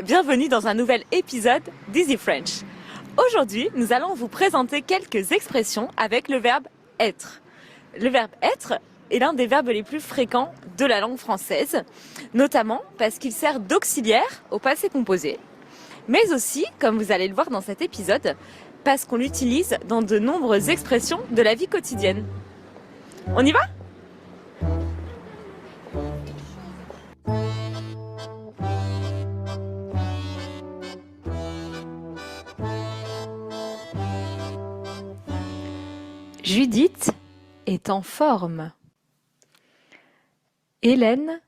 bienvenue dans un nouvel épisode d'Easy French. Aujourd'hui, nous allons vous présenter quelques expressions avec le verbe être. Le verbe être est l'un des verbes les plus fréquents de la langue française, notamment parce qu'il sert d'auxiliaire au passé composé, mais aussi, comme vous allez le voir dans cet épisode, parce qu'on l'utilise dans de nombreuses expressions de la vie quotidienne. On y va ? Judith est en forme. Hélène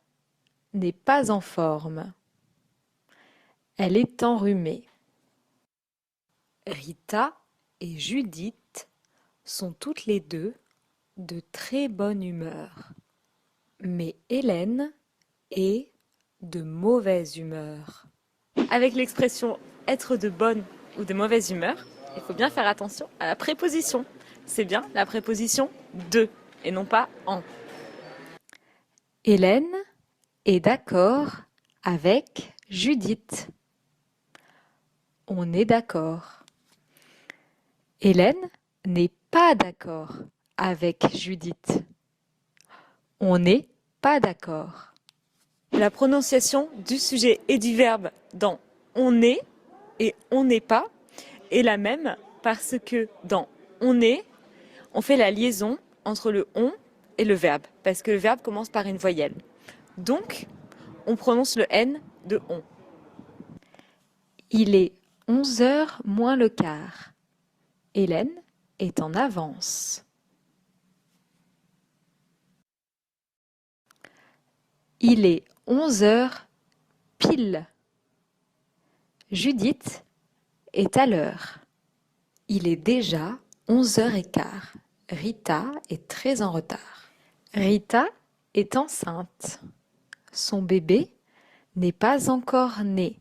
n'est pas en forme. Elle est enrhumée. Rita et Judith sont toutes les deux de très bonne humeur. Mais Hélène est de mauvaise humeur. Avec l'expression être de bonne ou de mauvaise humeur, il faut bien faire attention à la préposition. C'est bien la préposition de et non pas en. Hélène est d'accord avec Judith. On est d'accord. Hélène n'est pas d'accord avec Judith. On n'est pas d'accord. La prononciation du sujet et du verbe dans on est et on n'est pas est la même parce que dans on est, on fait la liaison entre le on et le verbe parce que le verbe commence par une voyelle. Donc, on prononce le N de on. Il est 11h moins le quart. Hélène est en avance. Il est 11h pile. Judith est à l'heure. Il est déjà 11h15. Rita est très en retard. Rita est enceinte. Son bébé n'est pas encore né.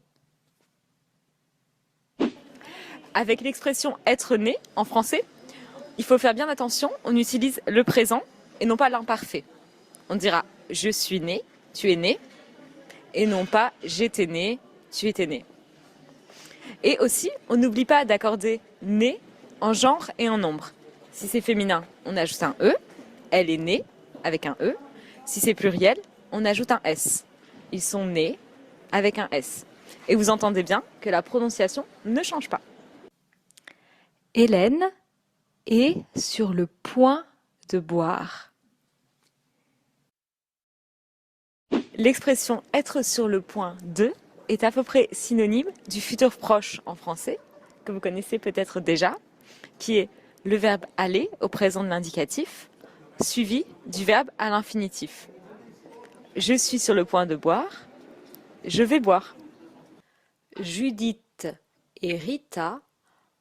Avec l'expression être né en français, il faut faire bien attention, on utilise le présent et non pas l'imparfait. On dira je suis né, tu es né, et non pas j'étais né, tu étais né. Et aussi, on n'oublie pas d'accorder né en genre et en nombre. Si c'est féminin, on ajoute un E, elle est née avec un E. Si c'est pluriel, on ajoute un S. Ils sont nés avec un S. Et vous entendez bien que la prononciation ne change pas. Hélène est sur le point de boire. L'expression être sur le point de est à peu près synonyme du futur proche en français, que vous connaissez peut-être déjà, qui est le verbe aller au présent de l'indicatif, suivi du verbe à l'infinitif. Je suis sur le point de boire, je vais boire. Judith et Rita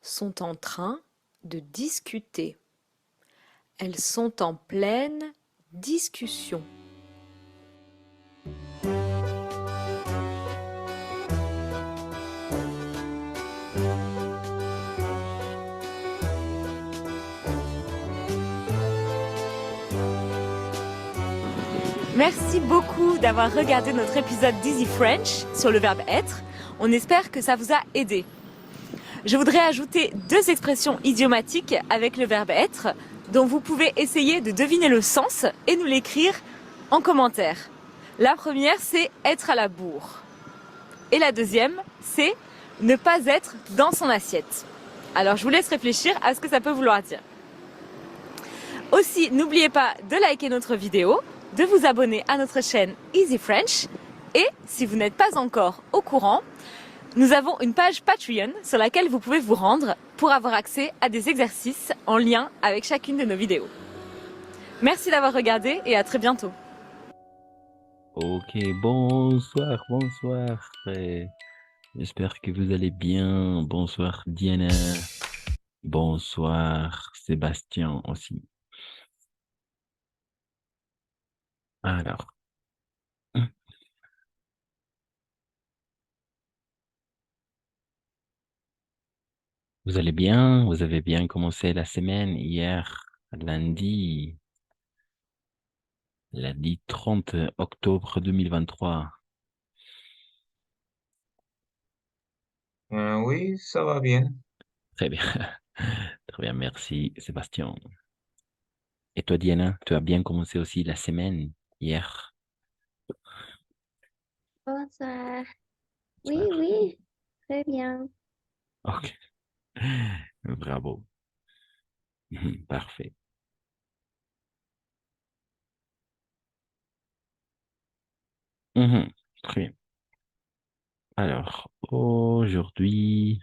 sont en train de discuter. Elles sont en pleine discussion. Merci beaucoup d'avoir regardé notre épisode d'Easy French sur le verbe être. On espère que ça vous a aidé. Je voudrais ajouter 2 expressions idiomatiques avec le verbe être dont vous pouvez essayer de deviner le sens et nous l'écrire en commentaire. La première, c'est être à la bourre. Et la deuxième, c'est ne pas être dans son assiette. Alors je vous laisse réfléchir à ce que ça peut vouloir dire. Aussi, n'oubliez pas de liker notre vidéo, de vous abonner à notre chaîne Easy French et si vous n'êtes pas encore au courant, nous avons une page Patreon sur laquelle vous pouvez vous rendre pour avoir accès à des exercices en lien avec chacune de nos vidéos. Merci d'avoir regardé et à très bientôt. Ok, bonsoir, bonsoir. J'espère que vous allez bien. Bonsoir Diana. Bonsoir Sébastien aussi. Alors, vous allez bien? Vous avez bien commencé la semaine hier, lundi 30 octobre 2023. Oui, ça va bien. Très bien. Très bien, merci Sébastien. Et toi, Diana, tu as bien commencé aussi la semaine hier. Bonsoir. Oui, Bonsoir. oui, très bien. Ok, bravo. Parfait. Mhm, très bien. Alors, aujourd'hui,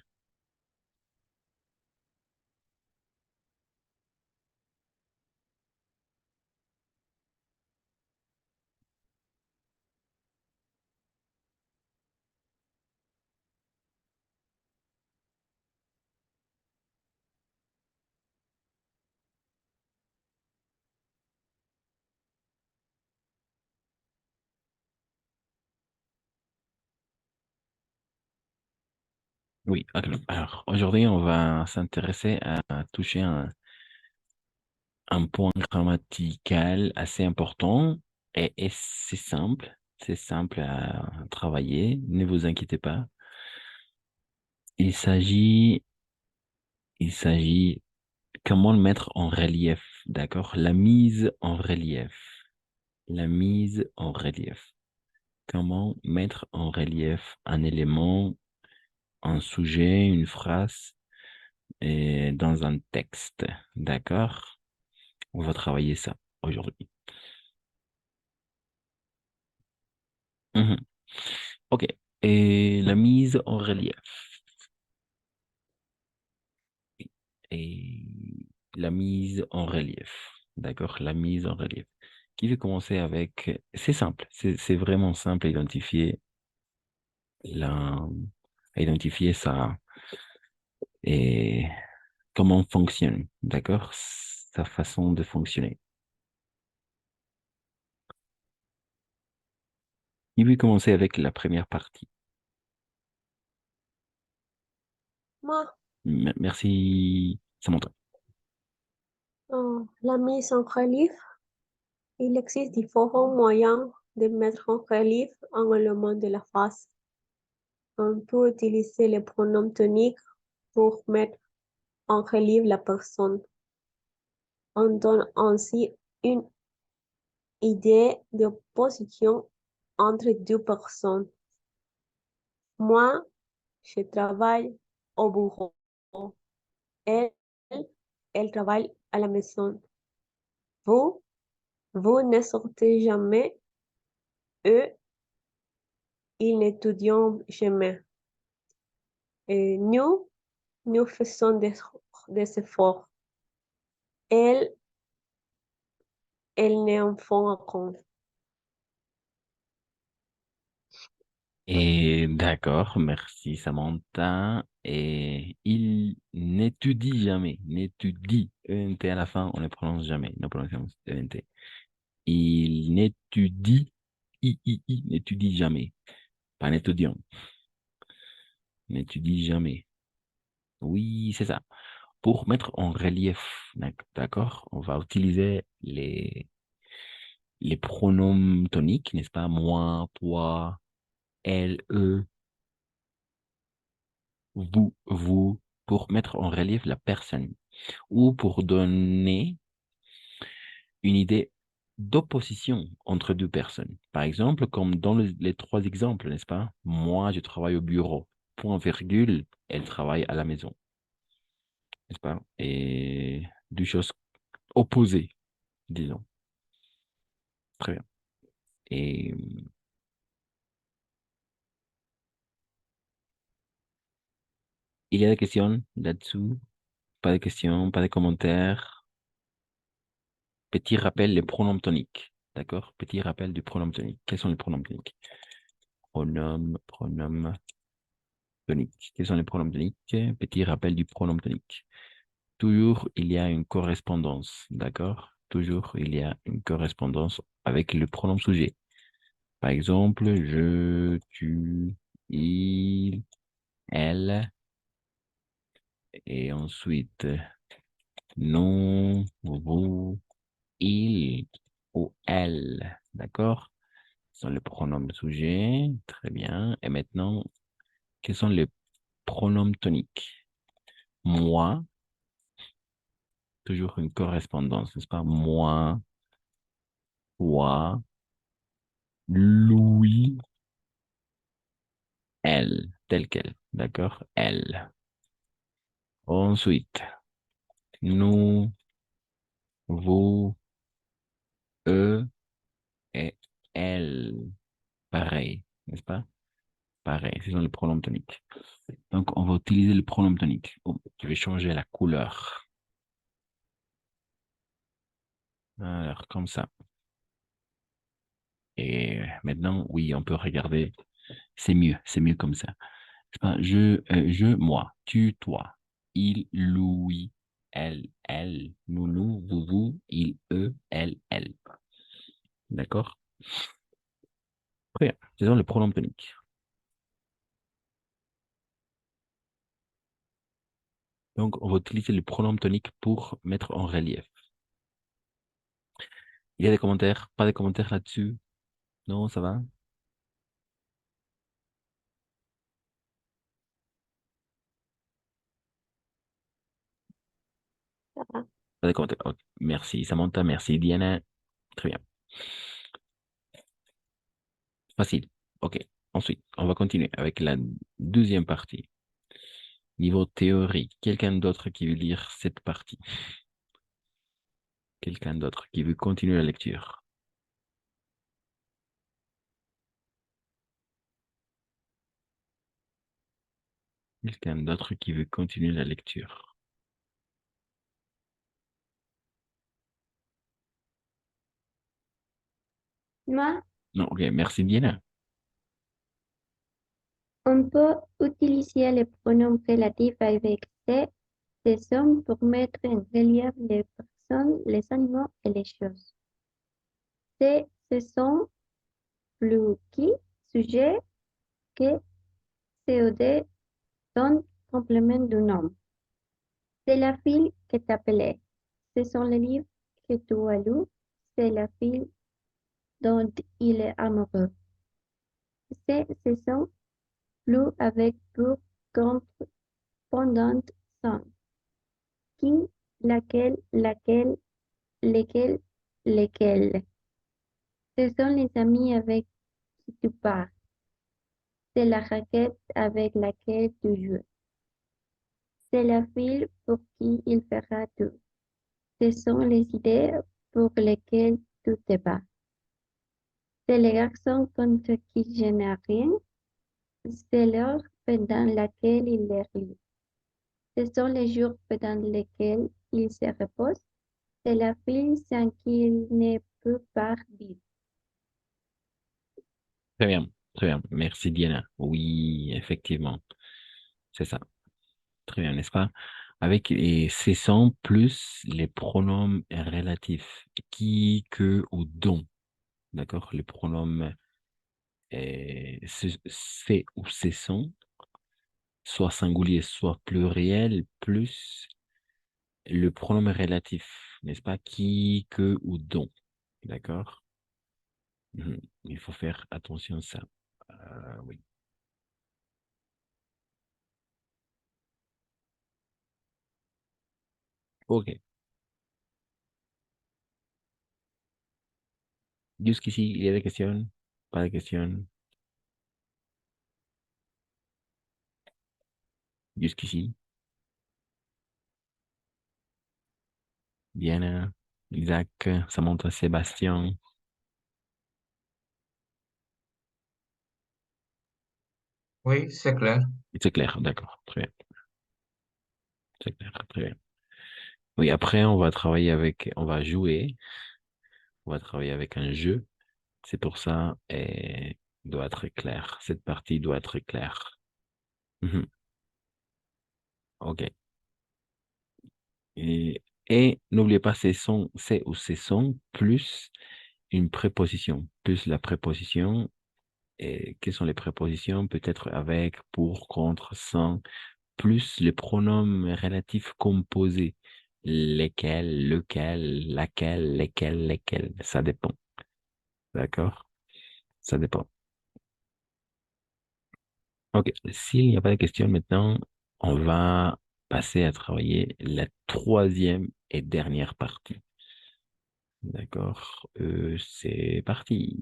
oui, alors, aujourd'hui, on va s'intéresser à toucher un point grammatical assez important et c'est simple à travailler, ne vous inquiétez pas. Il s'agit, il s'agit comment le mettre en relief, d'accord? La mise en relief, la mise en relief. Comment mettre en relief un élément, un sujet, une phrase dans un texte, d'accord? On va travailler ça aujourd'hui. Mhm. Ok. Et la mise en relief. Et la mise en relief. D'accord? La mise en relief. Qui veut commencer avec... C'est simple. C'est vraiment simple la, à identifier ça et comment fonctionne. D'accord? Sa façon de fonctionner. Qui veut commencer avec la première partie? Moi, Merci, Samantha. la mise en relief, il existe différents moyens de mettre en relief un élément de la phrase. On peut utiliser les pronoms toniques pour mettre en relief la personne. On donne ainsi une idée de position entre deux personnes. Moi, je travaille au bureau. Elle, elle travaille à la maison. Vous, vous ne sortez jamais. Eux, ils n'étudient jamais. Et nous faisons des efforts. Elles, elles n'en font aucun. Et d'accord, merci Samantha. Et il n'étudie jamais, n'étudie, ENT à la fin, on ne prononce jamais, ne prononçons ENT. Il n'étudie, n'étudie jamais, pas un étudiant, n'étudie jamais. Oui, c'est ça. Pour mettre en relief, d'accord, on va utiliser les pronoms toniques, n'est-ce pas? Moi, toi, elle, eux, vous, pour mettre en relief la personne ou pour donner une idée d'opposition entre deux personnes. Par exemple, comme dans les trois exemples, n'est-ce pas? Moi, je travaille au bureau. Point virgule, elle travaille à la maison, n'est-ce pas? Et deux choses opposées, disons. Très bien. Et il y a des questions là-dessous? Pas de questions, pas de commentaires. Petit rappel, les pronoms toniques. D'accord? Petit rappel du pronom tonique. Quels sont les pronoms toniques? Pronom tonique. Quels sont les pronoms toniques? Petit rappel du pronom tonique. Toujours, il y a une correspondance, d'accord? Toujours, il y a une correspondance avec le pronom sujet. Par exemple, je, tu, il, elle, et ensuite, non, vous, il ou elle, d'accord? Ce sont les pronoms sujets, très bien. Et maintenant, quels sont les pronoms toniques. Moi, toujours une correspondance, n'est-ce pas? Moi, toi, Louis, elle, tel quel, d'accord? Elle. Ensuite, nous, vous, eux et elle. Pareil, n'est-ce pas? Pareil, ce sont les pronoms toniques. Donc, on va utiliser le pronom tonique. Oh, je vais changer la couleur. Alors, comme ça. Et maintenant, oui, on peut regarder. C'est mieux comme ça. C'est pas je, moi, tu, toi, il, lui, elle, nous, vous, il, eux, elle. D'accord? Très bien. Ce sont les pronoms toniques. Donc, on va utiliser les pronoms toniques pour mettre en relief. Il y a des commentaires? Pas de commentaires là-dessus? Non, ça va? Ça va. Pas de commentaires. Ok. Merci, Samantha. Merci, Diana. Très bien. Facile. OK. Ensuite, on va continuer avec la deuxième partie. Niveau théorie. Quelqu'un d'autre qui veut lire cette partie? Quelqu'un d'autre qui veut continuer la lecture? Quelqu'un d'autre qui veut continuer la lecture? Moi, Non, OK. Merci, Diana. on peut utiliser les pronoms relatifs avec ces hommes pour mettre en relief les personnes, les animaux et les choses. Ce sont plus qui, sujet, que, COD sont compléments du nom. C'est la fille que t'appelait. Ce sont les livres que tu as lus. C'est la fille dont il est amoureux. Ce sont plus avec pour, contre, pendant, sans. Qui, laquelle, lesquels, lesquels. Ce sont les amis avec qui tu pars. C'est la raquette avec laquelle tu joues. C'est la fille pour qui il fera tout. Ce sont les idées pour lesquelles tu te bats. C'est les garçons contre qui je n'ai rien. C'est l'heure pendant laquelle il les lit. Ce sont les jours pendant lesquels il se repose. C'est la fille sans qui il ne peut pas vivre. Très bien. Très bien. Merci, Diana. Oui, effectivement. C'est ça. Très bien, n'est-ce pas? Avec les cessants plus les pronoms relatifs. Qui, que ou dont. D'accord? Les pronoms c'est ou cessant, soit singulier, soit pluriel, plus le pronom relatif, n'est-ce pas? Qui, que ou dont. D'accord? Mhm. Il faut faire attention à ça. Oui. OK. Jusqu'ici, il y a des questions? Pas de questions? Jusqu'ici? Diana, Isaac, Samantha, Sébastien. Oui, c'est clair. C'est clair, d'accord. Très bien. C'est clair, très bien. Oui, après, on va jouer, on va travailler avec un jeu. C'est pour ça, et doit être clair. Cette partie doit être claire. Mhm. OK. Et n'oubliez pas, c'est ou c'est son plus une préposition, plus la préposition. Et quelles sont les prépositions? Peut-être avec, pour, contre, sans, plus les pronoms relatifs composés. Lesquels, lequel, laquelle, lesquels, lesquels. Ça dépend. D'accord? Ça dépend. Ok, s'il n'y a pas de questions maintenant, on va passer à travailler la troisième et dernière partie. D'accord, c'est parti.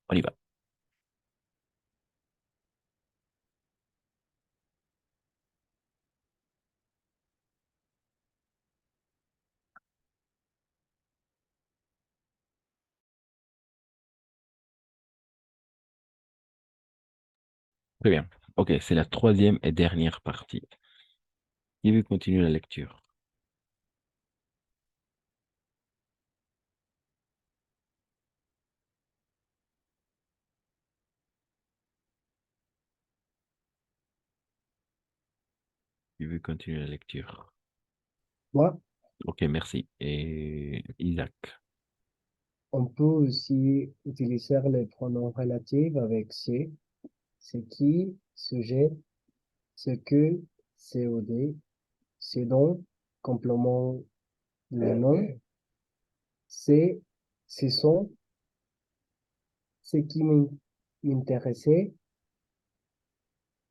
On y va. Très bien. Ok, c'est la troisième et dernière partie. Qui veut continuer la lecture? Qui veut continuer la lecture? Moi, Ok, merci. Et Isaac. on peut aussi utiliser les pronoms relatifs avec ce qui, sujet, ce que, COD, ce dont, complément le nom, c'est, ce sont, ce qui m'intéressait,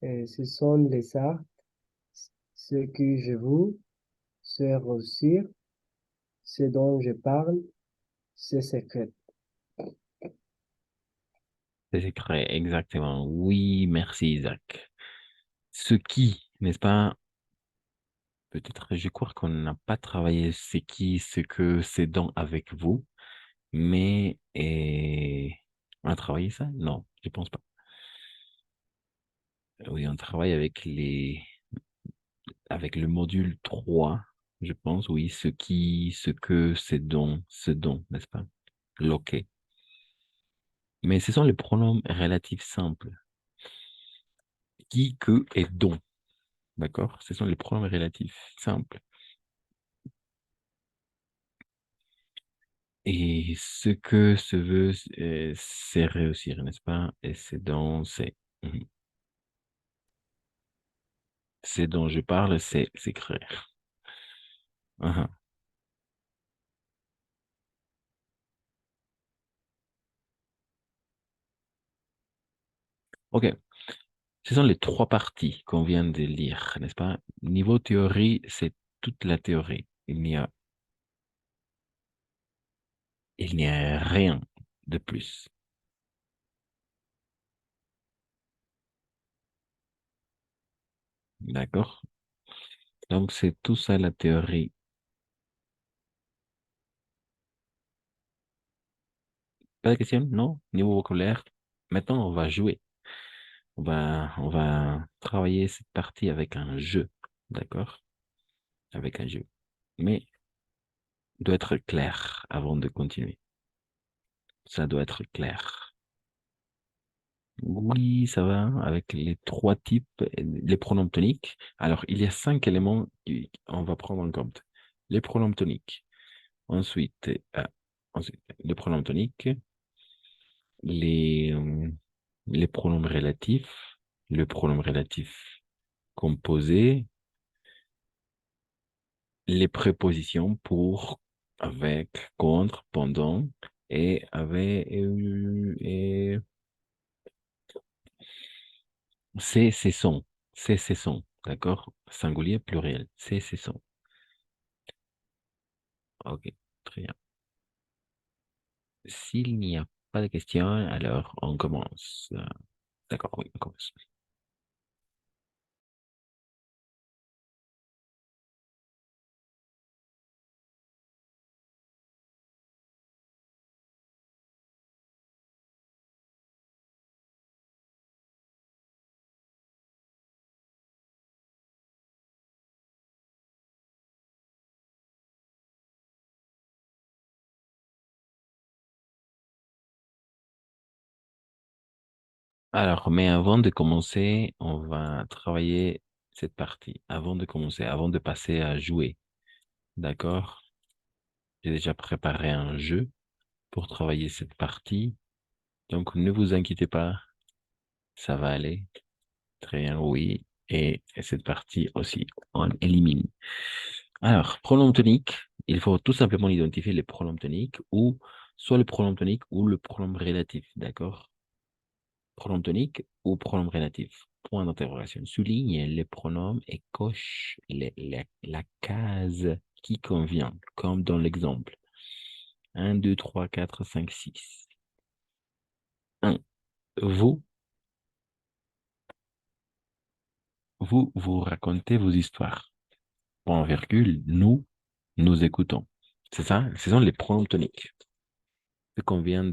ce sont les arts, ce que je veux, se réussir, ce dont je parle, c'est secret. C'est secret, exactement. Oui, merci Isaac. Ce qui, n'est-ce pas? Peut-être, je crois qu'on n'a pas travaillé ce qui, ce que, c'est dont avec vous, mais on a travaillé ça? Non, je pense pas. Oui, on travaille avec le module 3, je pense, oui, ce qui, ce que, ce dont, n'est-ce pas? Loquet. Mais ce sont les pronoms relatifs simples. Qui, que et dont. D'accord? Ce sont les pronoms relatifs simples. Et ce que se veut, c'est réussir, n'est-ce pas? Et c'est dont c'est. Mhm. C'est dont je parle, c'est écrire. Mhm. OK. Ce sont les trois parties qu'on vient de lire, n'est-ce pas? Niveau théorie, c'est toute la théorie. Il n'y a rien de plus. D'accord? Donc, c'est tout ça la théorie. Pas de question? Non? Niveau vocabulaire? Maintenant, on va jouer. On va travailler cette partie avec un jeu. D'accord? Avec un jeu. Mais il doit être clair avant de continuer. Ça doit être clair. Oui, ça va avec les trois types, les pronoms toniques. Alors, il y a 5 éléments qu'on va prendre en compte. Les pronoms toniques. Ensuite, ensuite les pronoms toniques, les, euh, les pronoms relatifs, le pronom relatif composé, les prépositions pour, avec, contre, pendant, et avec, et c'est son. C'est son. D'accord? Singulier, pluriel. C'est son. Ok, très bien. S'il n'y a pas de questions, alors on commence. D'accord, oui, on commence. Alors, mais avant de commencer, on va travailler cette partie. Avant de commencer, avant de passer à jouer. D'accord? J'ai déjà préparé un jeu pour travailler cette partie. Donc, ne vous inquiétez pas, ça va aller. Très bien, oui. Et cette partie aussi, on élimine. Alors, pronom tonique, il faut tout simplement identifier les pronoms toniques ou soit le pronom tonique ou le pronom relatif. D'accord? Pronom tonique ou pronom relatif? Point d'interrogation. Souligne les pronoms et coche la case qui convient, comme dans l'exemple. 1, 2, 3, 4, 5, 6. 1. Vous, vous racontez vos histoires. Point virgule, nous écoutons. C'est ça? Ce sont les pronoms toniques. Ce qu'on vient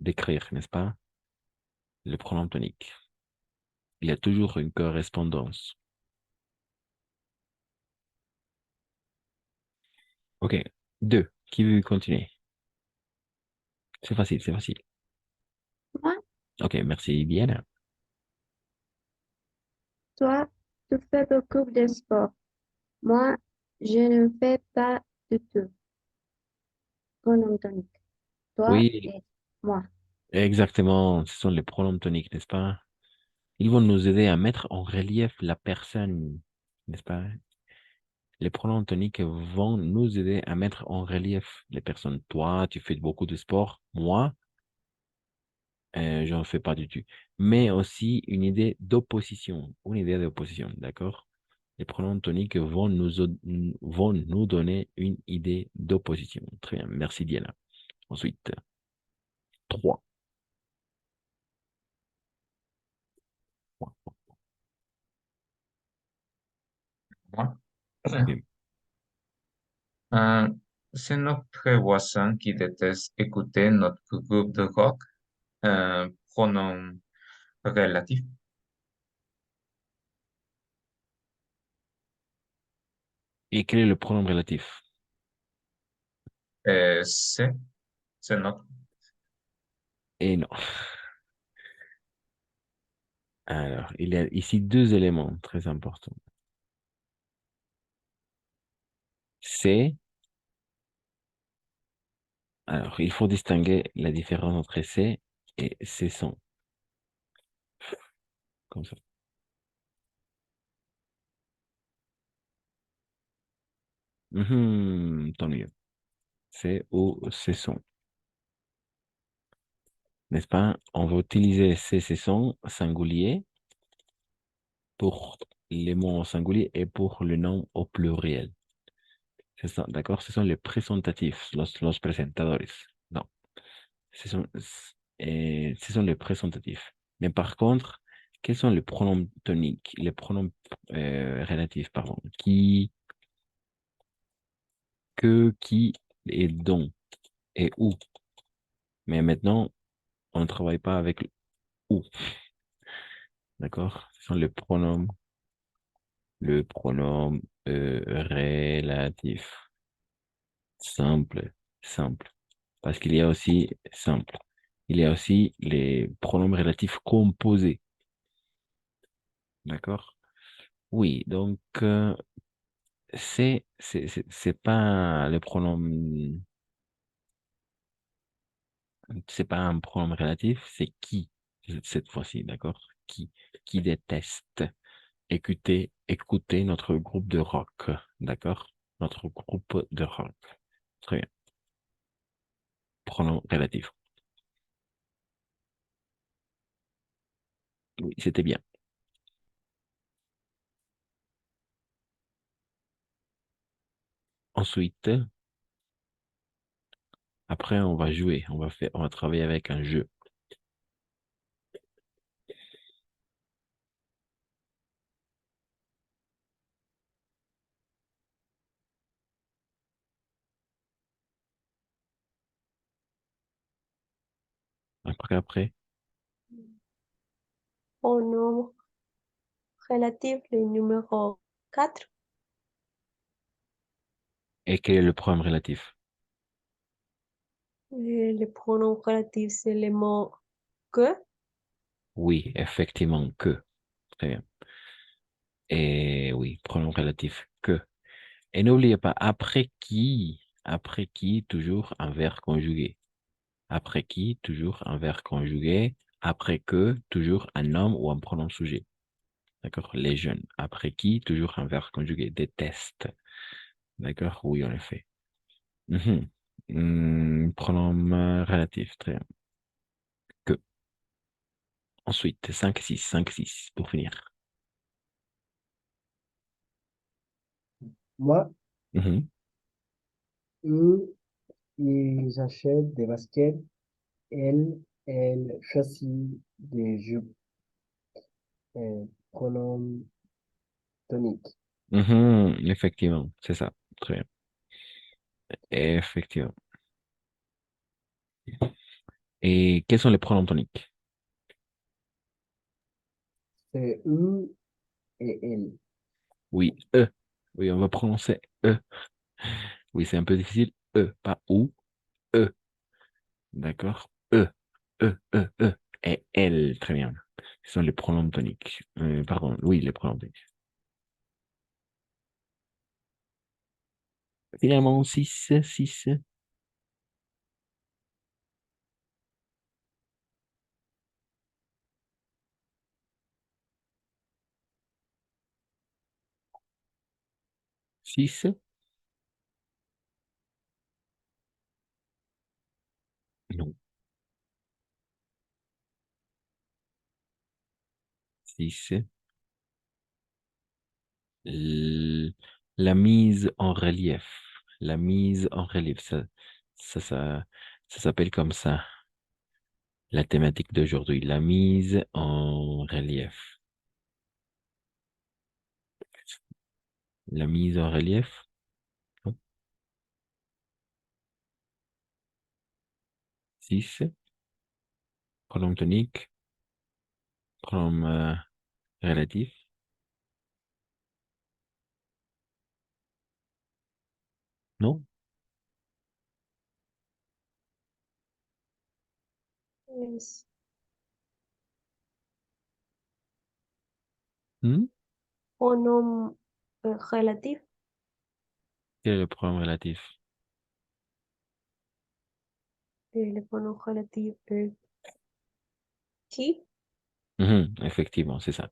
d'écrire, n'est-ce pas? Le pronom tonique. Il y a toujours une correspondance. OK. 2. Qui veut continuer? C'est facile, c'est facile. Moi, OK, merci bien. toi, tu fais beaucoup de sport. Moi, je ne fais pas du tout. Pronom tonique. Toi Oui, et moi. exactement. Ce sont les pronoms toniques, n'est-ce pas? Ils vont nous aider à mettre en relief la personne, n'est-ce pas? Les pronoms toniques vont nous aider à mettre en relief les personnes. Toi, tu fais beaucoup de sport. Moi, je n'en fais pas du tout. Mais aussi une idée d'opposition. Une idée d'opposition, d'accord? Les pronoms toniques vont nous donner une idée d'opposition. Très bien. Merci, Diana. Ensuite, 3. Moi. Euh, c'est notre voisin qui déteste écouter notre groupe de rock. Pronom relatif. Et quel est le pronom relatif? C'est notre. Et non. Alors, il y a ici deux éléments très importants. C'est, alors, il faut distinguer la différence entre c'est et c'est sont. Comme ça. Tant mieux. C'est ou c'est sont. N'est-ce pas? On va utiliser c'est sont singulier pour les mots au singulier et pour le nom au pluriel. C'est ça, d'accord? Ce sont les présentatifs, los presentadores. Non, ce sont, ce sont les présentatifs. Mais par contre, quels sont les pronoms toniques, les pronoms relatifs, pardon, qui, que, qui et dont et où. Mais maintenant, on ne travaille pas avec le où, d'accord? Ce sont le pronom relatif. Simple, simple. Parce qu'il y a aussi simple. Il y a aussi les pronoms relatifs composés. D'accord? Oui, donc c'est pas le pronom, c'est pas un pronom relatif, c'est qui cette fois-ci, d'accord? Qui déteste écouter notre groupe de rock, d'accord? Notre groupe de rock. Très bien. Pronom relatif. Oui, c'était bien. Ensuite, après, on va jouer, on va travailler avec un jeu. Après, Pronom relatif, le numéro 4. et quel est le pronom relatif? Le pronom relatif, c'est le mot que. Oui, effectivement, que. Très bien. Et oui, pronom relatif, que. Et n'oubliez pas, après qui, toujours un verbe conjugué. Après qui, toujours un verbe conjugué. Après que, toujours un nom ou un pronom sujet. D'accord? Les jeunes. Après qui, toujours un verbe conjugué. Déteste. D'accord? Oui, en effet. Mhm. Pronom relatif, très bien. Que. Ensuite, 5, 6 pour finir. Moi, Mhm. eux, ils achètent des baskets. Elle choisit des jupes. Pronom tonique. Mhm, effectivement, c'est ça. Très bien. Effectivement. Et quels sont les pronoms toniques? C'est eux et elle. Oui, E. Oui, on va prononcer E. Oui, c'est un peu difficile. E, pas ou. E. D'accord? E. E, E, E. Et L. Très bien. Ce sont les pronoms toniques. Pardon, oui, les pronoms toniques. Finalement, 6, 6. 6. Non. 6. La mise en relief. La mise en relief. Ça, ça, ça s'appelle comme ça. La thématique d'aujourd'hui. La mise en relief. La mise en relief. 6. Pronom tonique. Pronom relatif. Non? Es Hmm? pronom relatif. Quel est le pronom relatif? Le pronom relatif qui. Mhm, effectivement, c'est ça.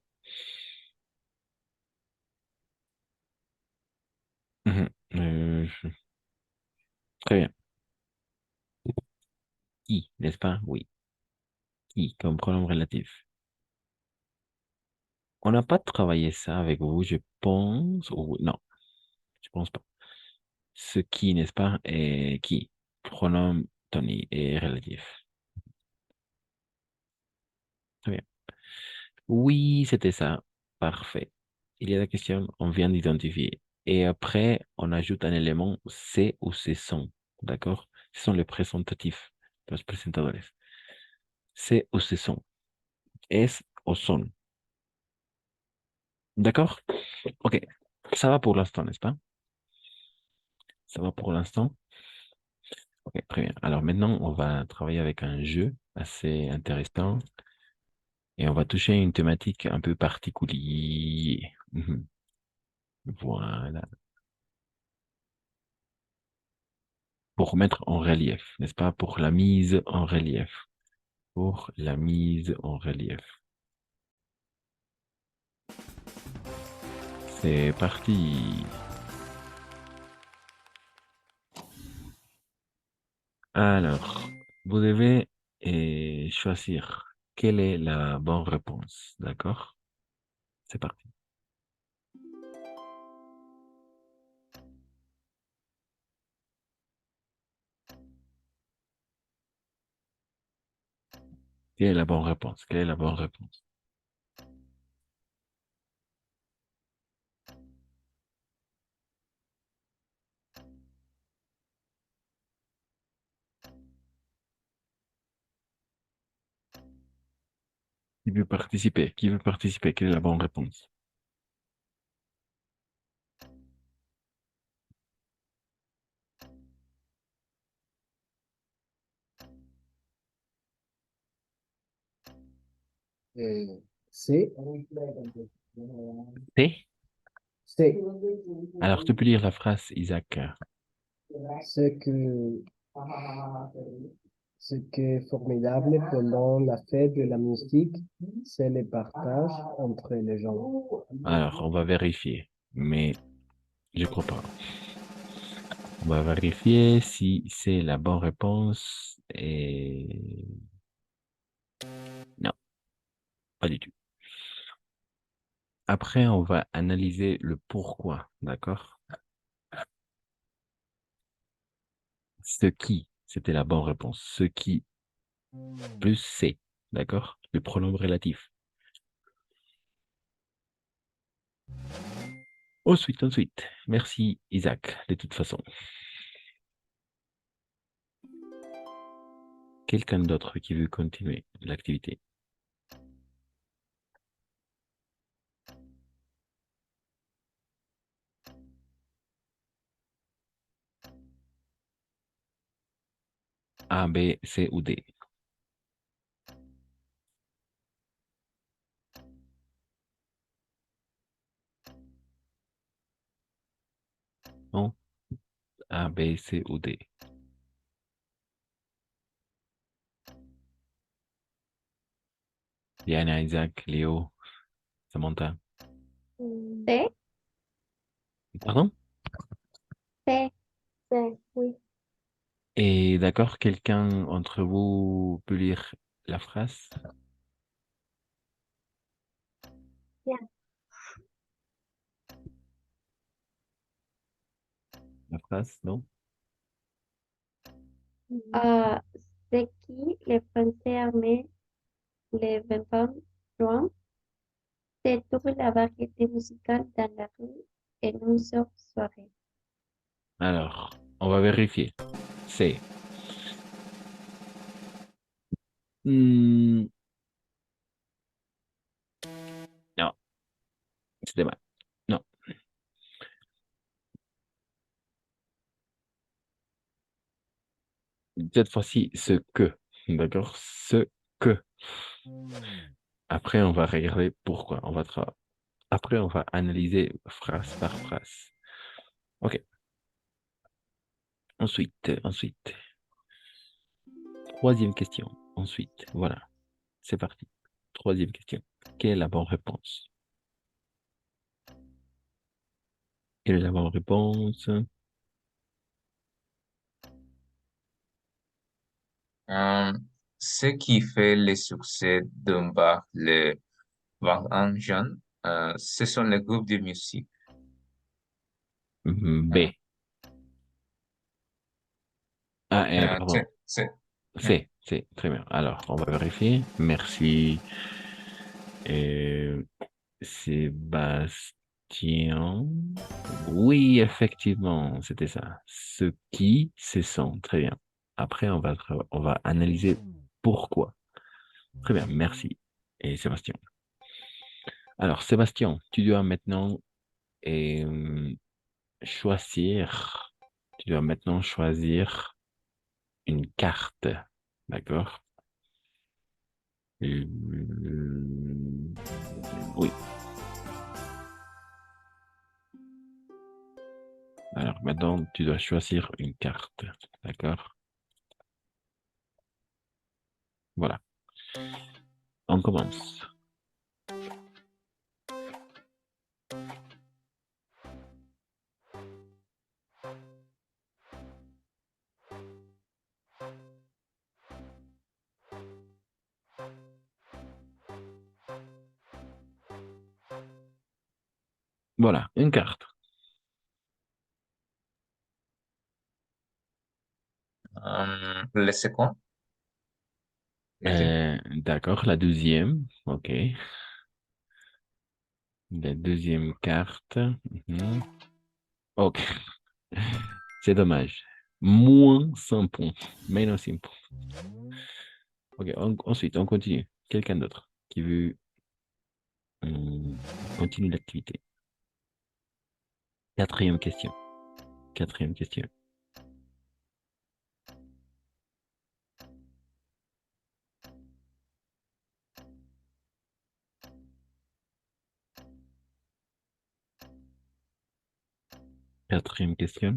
Mhm. Très bien. Qui, n'est-ce pas? Oui. Qui, comme pronom relatif. On n'a pas travaillé ça avec vous, je pense. Ou non, je pense pas. Ce qui, n'est-ce pas? Et qui? Pronom tonique et relatif. Très bien. Oui, c'était ça. Parfait. Il y a la question, on vient d'identifier. Et après, on ajoute un élément c'est ou c'est sont. D'accord? Ce sont les présentatifs, los presentadores. C'est ou c'est sont. Es o son. D'accord? Ok. Ça va pour l'instant, n'est-ce pas? Ça va pour l'instant? Ok, très bien. Alors maintenant, on va travailler avec un jeu assez intéressant et on va toucher une thématique un peu particulière. Mhm. Voilà. Pour mettre en relief, n'est-ce pas? Pour la mise en relief. Pour la mise en relief. C'est parti. Alors, vous devez choisir quelle est la bonne réponse. D'accord? C'est parti. Quelle est la bonne réponse? Quelle est la bonne réponse? Qui veut participer? Qui veut participer? Quelle est la bonne réponse? C'est, T? c'est Alors, tu peux lire la phrase, Isaac. ce que, ce qui est formidable pendant la fête de la musique, c'est le partage entre les gens. Alors, on va vérifier, mais je crois pas. On va vérifier si c'est la bonne réponse et non. Pas du tout. Après, on va analyser le pourquoi, d'accord? Ce qui, c'était la bonne réponse. Ce qui plus c'est, d'accord? Le pronom relatif. Ensuite. Merci, Isaac, de toute façon. Quelqu'un d'autre qui veut continuer l'activité? A, B, C ou D? Non? A, B, C ou D? Diana, Isaac, Léo, Samantha. C, Pardon? C, C, oui. Et d'accord, quelqu'un entre vous peut lire la phrase? Bien. La phrase, non? euh, c'est qui les Français armés le 21 juin se trouve la variété musicale dans la rue en une seule soirée. Alors, on va vérifier. C. Hmm, non, c'était mal. Non. Cette fois-ci, ce que. D'accord? Ce que. Après, on va regarder pourquoi. Après, on va analyser phrase par phrase. OK. Ensuite. Troisième question. Ensuite, voilà. C'est parti. Troisième question. Quelle est la bonne réponse? Quelle est la bonne réponse? Euh, Ce qui fait le succès d'un bar, le bar en jeune, ce sont les groupes de musique. Euh, B. Ah, pardon. C'est très bien. Alors, on va vérifier. Merci, euh, Sébastien. Oui, effectivement, c'était ça. Ce qui, c'est son. Très bien. Après, on va analyser pourquoi. Très bien, merci. Et Sébastien. Alors, Sébastien, tu dois maintenant euh, choisir. Tu dois maintenant choisir une carte. D'accord? Euh, oui. Alors maintenant, tu dois choisir une carte. D'accord? Voilà. On commence. Voilà, une carte. Le second, D'accord, la deuxième. OK. La deuxième carte. Mhm. OK. C'est dommage. Moins 100 points. Menos 100 points. OK, ensuite, on continue. Quelqu'un d'autre qui veut continuer l'activité. Quatrième question. Quatrième question. Quatrième question.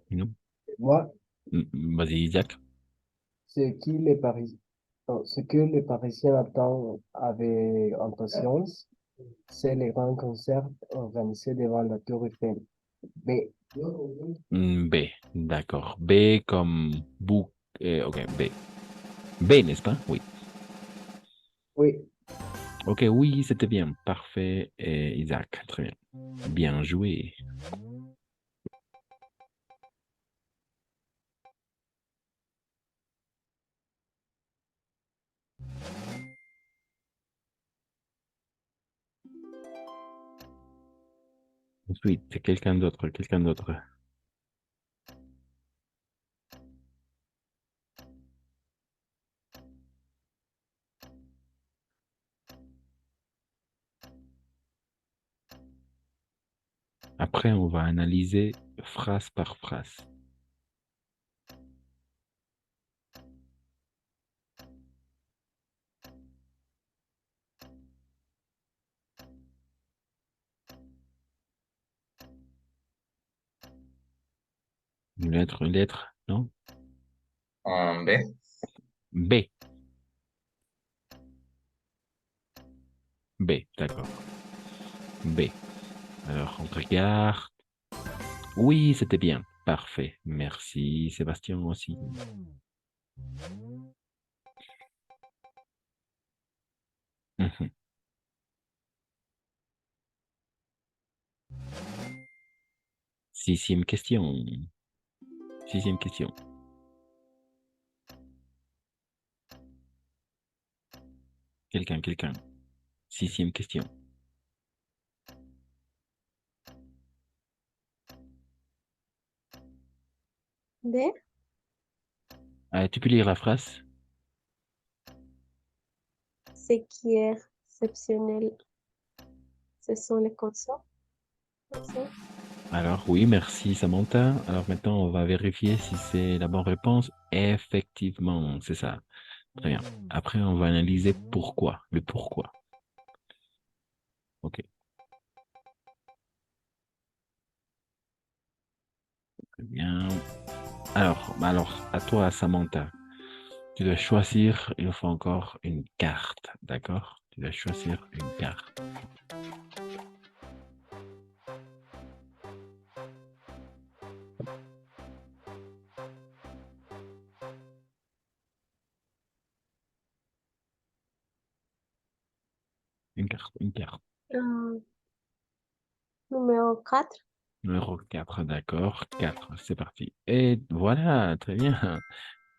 Non. Moi, Vas-y, Isaac. ce que les Parisiens attendent avec impatience, c'est les grands concerts organisés devant la Tour Eiffel. B. B, d'accord. B comme bouc. Ok, B. B, n'est-ce pas? Oui. Oui. Ok, oui, c'était bien. Parfait, Isaac. Très bien. Bien joué. Ensuite, quelqu'un d'autre, quelqu'un d'autre. Après, on va analyser phrase par phrase. Une lettre, non? En B. B. B, d'accord. B. Alors, on regarde. Oui, c'était bien. Parfait. Merci, Sébastien aussi. Mhm. Sixième question. Sixième question. Quelqu'un. Sixième question. B. Tu peux lire la phrase? Ce qui est exceptionnel, ce sont les consonnes. Alors, oui, merci, Samantha. Alors, maintenant, on va vérifier si c'est la bonne réponse. Effectivement, c'est ça. Très bien. Après, on va analyser pourquoi, le pourquoi. OK. Très bien. Alors, à toi, Samantha. Tu dois choisir, il nous faut encore une carte, d'accord? Tu dois choisir une carte. Une carte. Numéro 4. Numéro 4, d'accord. 4, c'est parti. Et voilà, très bien.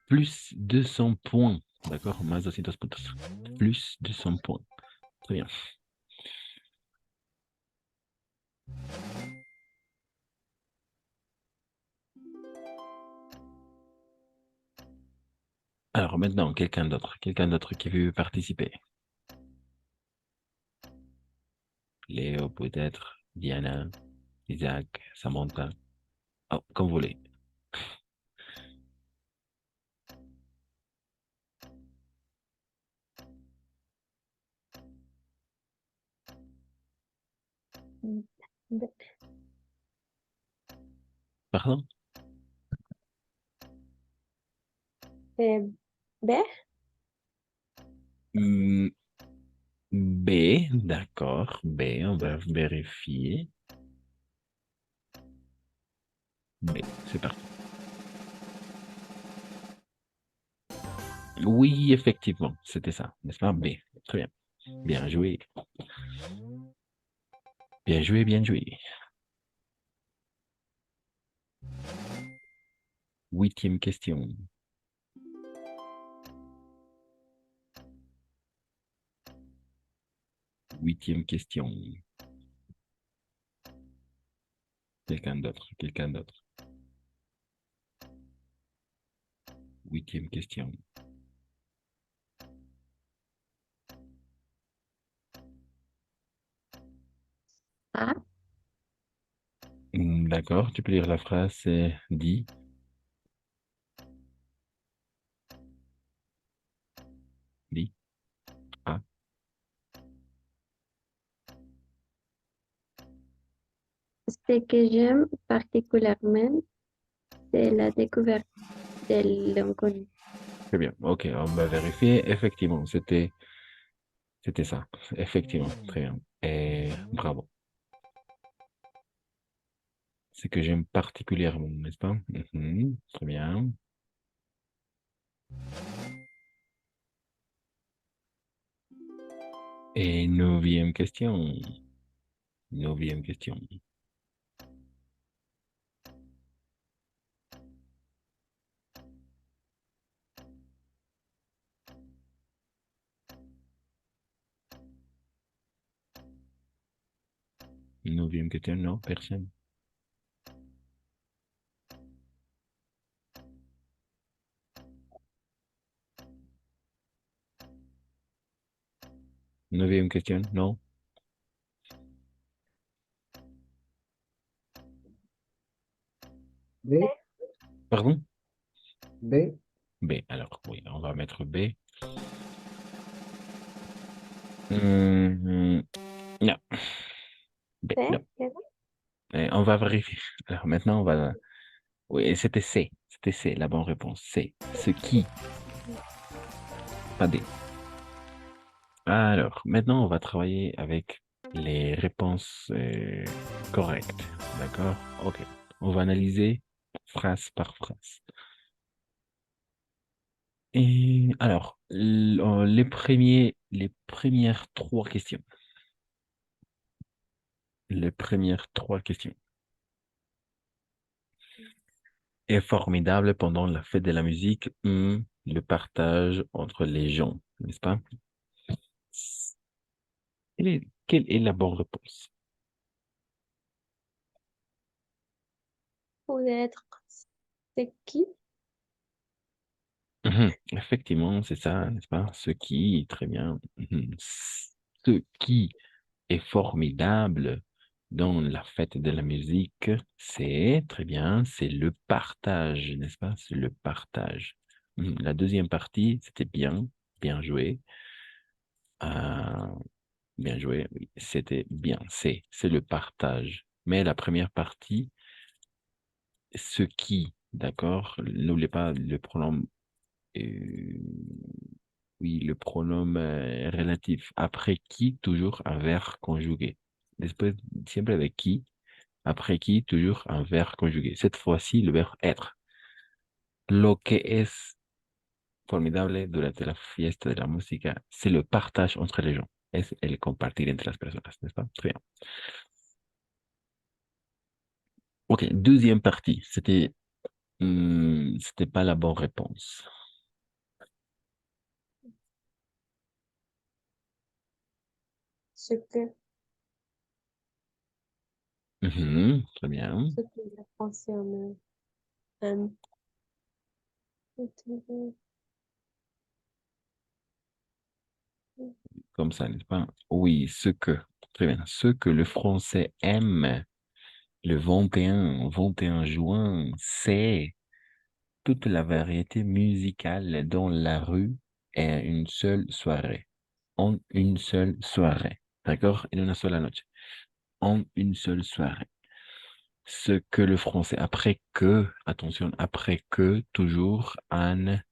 Plus 200 points, d'accord? Más 200 puntos. Plus 200 points. Très bien. Alors maintenant, quelqu'un d'autre qui veut participer. Léo, peut-être, Diana, Isaac, Samantha. Oh, comme vous voulez. B. Pardon? B. Hmm, B, d'accord. B, on va vérifier. B, c'est parti. Oui, effectivement, c'était ça, n'est-ce pas? B, très bien. Bien joué. Bien joué, bien joué. Huitième question. Huitième question. Quelqu'un d'autre, quelqu'un d'autre. Huitième question. A. D'accord, tu peux lire la phrase, c'est dit. Dit. A. Ce que j'aime particulièrement, c'est la découverte de l'inconnu. Très bien. OK, on va vérifier. Effectivement, c'était ça. Effectivement, très bien. Et bravo. ce que j'aime particulièrement, n'est-ce pas? Mhm, très bien. Et neuvième question. Neuvième question. Neuvième question, non, personne. Neuvième question, non. B, Pardon? B, B. Alors, oui, on va mettre B. Hum, non. B, C, non. bien. On va vérifier. Alors, maintenant, on va... Oui, c'était C. C'était C, la bonne réponse. C. Ce qui, pas D. Alors, maintenant, on va travailler avec les réponses correctes. D'accord? OK. On va analyser phrase par phrase. Et alors, les premières trois questions. Les premières trois questions. Est formidable pendant la fête de la musique, le partage entre les gens, n'est-ce pas? Quelle est la bonne réponse? Peut-être c'est qui? Effectivement, c'est ça, n'est-ce pas? Ce qui, très bien. Ce qui est formidable dans la fête de la musique, c'est, très bien, c'est le partage, n'est-ce pas? C'est le partage. La deuxième partie, c'était bien, bien joué. Euh, Bien joué, oui, c'était bien. C'est le partage. Mais la première partie, ce qui, d'accord? N'oubliez pas le pronom, euh, oui, le pronom relatif. Après qui, toujours un verbe conjugué. Después, siempre avec qui, après qui, toujours un verbe conjugué. Cette fois-ci, le verbe être. Lo que es formidable durante la fiesta de la música, c'est le partage entre les gens. Es el compartir entre las personas, n'est-ce pas? Très bien. Ok, deuxième partie, c'était pas la bonne réponse. Ce que, Très bien, ce que le français en aime. comme ça, n'est-ce pas? Oui, très bien, ce que le français aime le 21 juin, c'est toute la variété musicale dans la rue et une seule soirée. En une seule soirée, d'accord? En una sola noche. En une seule soirée. Ce que le français, après que, attention, après que, toujours un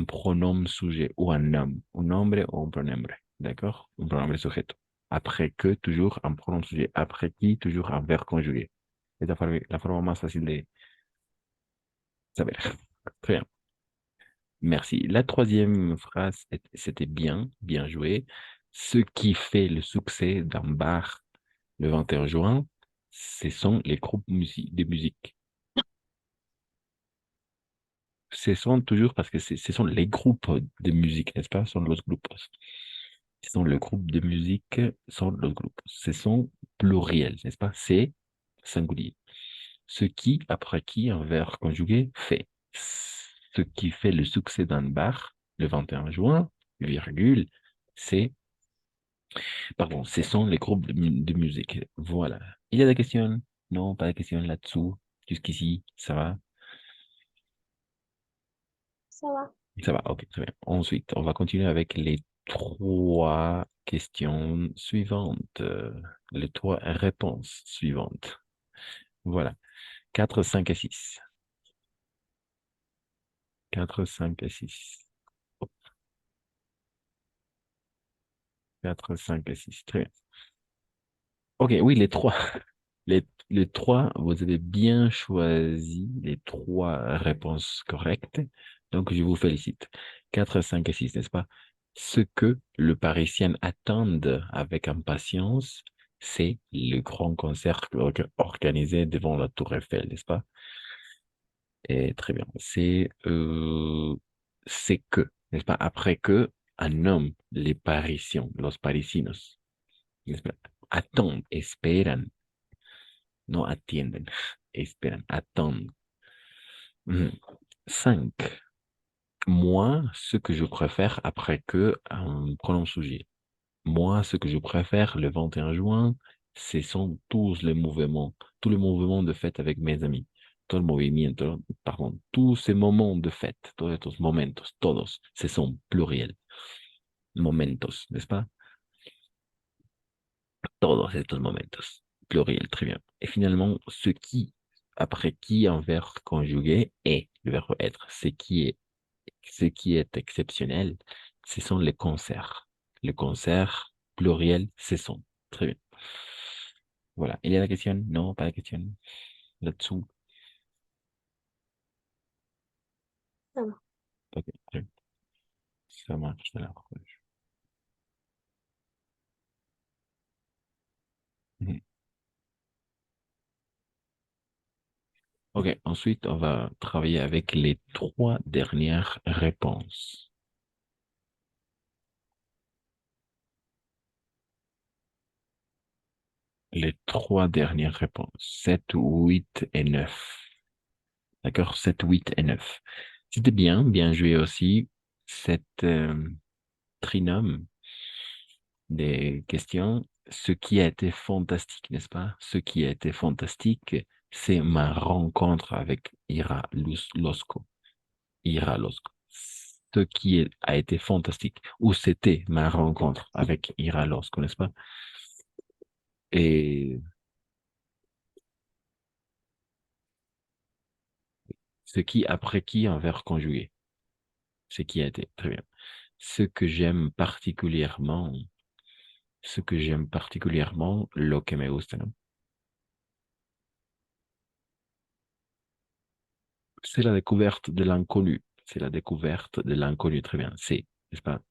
pronom sujet ou un homme, un hombre ou un pronombre, d'accord? Un pronombre sujeto. Après que, toujours un pronom sujet. Après qui, toujours un verbe conjugué. C'est la forme más fácil de saber. Très bien. Merci. La troisième phrase, c'était bien, bien joué. Ce qui fait le succès d'un bar le 21 juin, ce sont les groupes de musique. Ce sont toujours parce que ce sont les groupes de musique, n'est-ce pas? Ce sont los grupos. Ce sont le groupe de musique, sont los groupes. Ce sont pluriels, n'est-ce pas? C'est singulier. Ce qui, après qui, un verbe conjugué, fait. Ce qui fait le succès d'un bar le 21 juin, virgule, c'est, pardon, ce sont les groupes de musique. Voilà. Il y a des questions? Non, pas de questions là-dessous. Jusqu'ici, ça va? Ça va. Ça va, ok, très bien. Ensuite, on va continuer avec les trois questions suivantes, les trois réponses suivantes. Voilà. 4, 5 et 6. 4, 5 et 6. 4, 5 et 6. Très bien. Ok, oui, les trois. Les trois, vous avez bien choisi les trois réponses correctes. Donc, je vous félicite. 4, 5 et 6, n'est-ce pas? Ce que le Parisien attend avec impatience, c'est le grand concert organisé devant la Tour Eiffel, n'est-ce pas? Et très bien. C'est que, n'est-ce pas? Après que, un homme, les Parisiens, los parisinos, n'est-ce pas? Attendent, esperan, no atienden, esperan, attendent. 5. Moi, ce que je préfère après que un pronom sujet. Moi, ce que je préfère le 21 juin, ce sont tous les mouvements de fête avec mes amis. Todo el movimiento, pardon, tous ces moments de fête, todos estos momentos, todos, ce sont pluriels. Momentos, n'est-ce pas? Todos estos momentos. Pluriel, très bien. Et finalement, ce qui, après qui, en verbe conjugué, est, le verbe être, ce qui est exceptionnel, ce sont les concerts. Les concerts, pluriel, ce sont. Très bien. Voilà. Il y a la question? Non, pas la question. Là-dessous. Ça va. Ok, très bien. Ça marche alors. Mhm. Ok, ensuite, on va travailler avec les trois dernières réponses. Les trois dernières réponses. 7, 8 et 9. D'accord? 7, 8 et 9. C'était bien, bien joué aussi. Cette trinôme des questions. Ce qui a été fantastique, n'est-ce pas? Ce qui a été fantastique, c'est ma rencontre avec Losco. Ira Losco. Ce qui a été fantastique, ou c'était ma rencontre avec Ira Losco, n'est-ce pas? Et ce qui, après qui, un verbe conjugué. Ce qui a été, très bien. Ce que j'aime particulièrement, lo que me gusta, ¿no? C'est la découverte de l'inconnu. C'est la découverte de l'inconnu. Très bien. C'est, n'est-ce pas?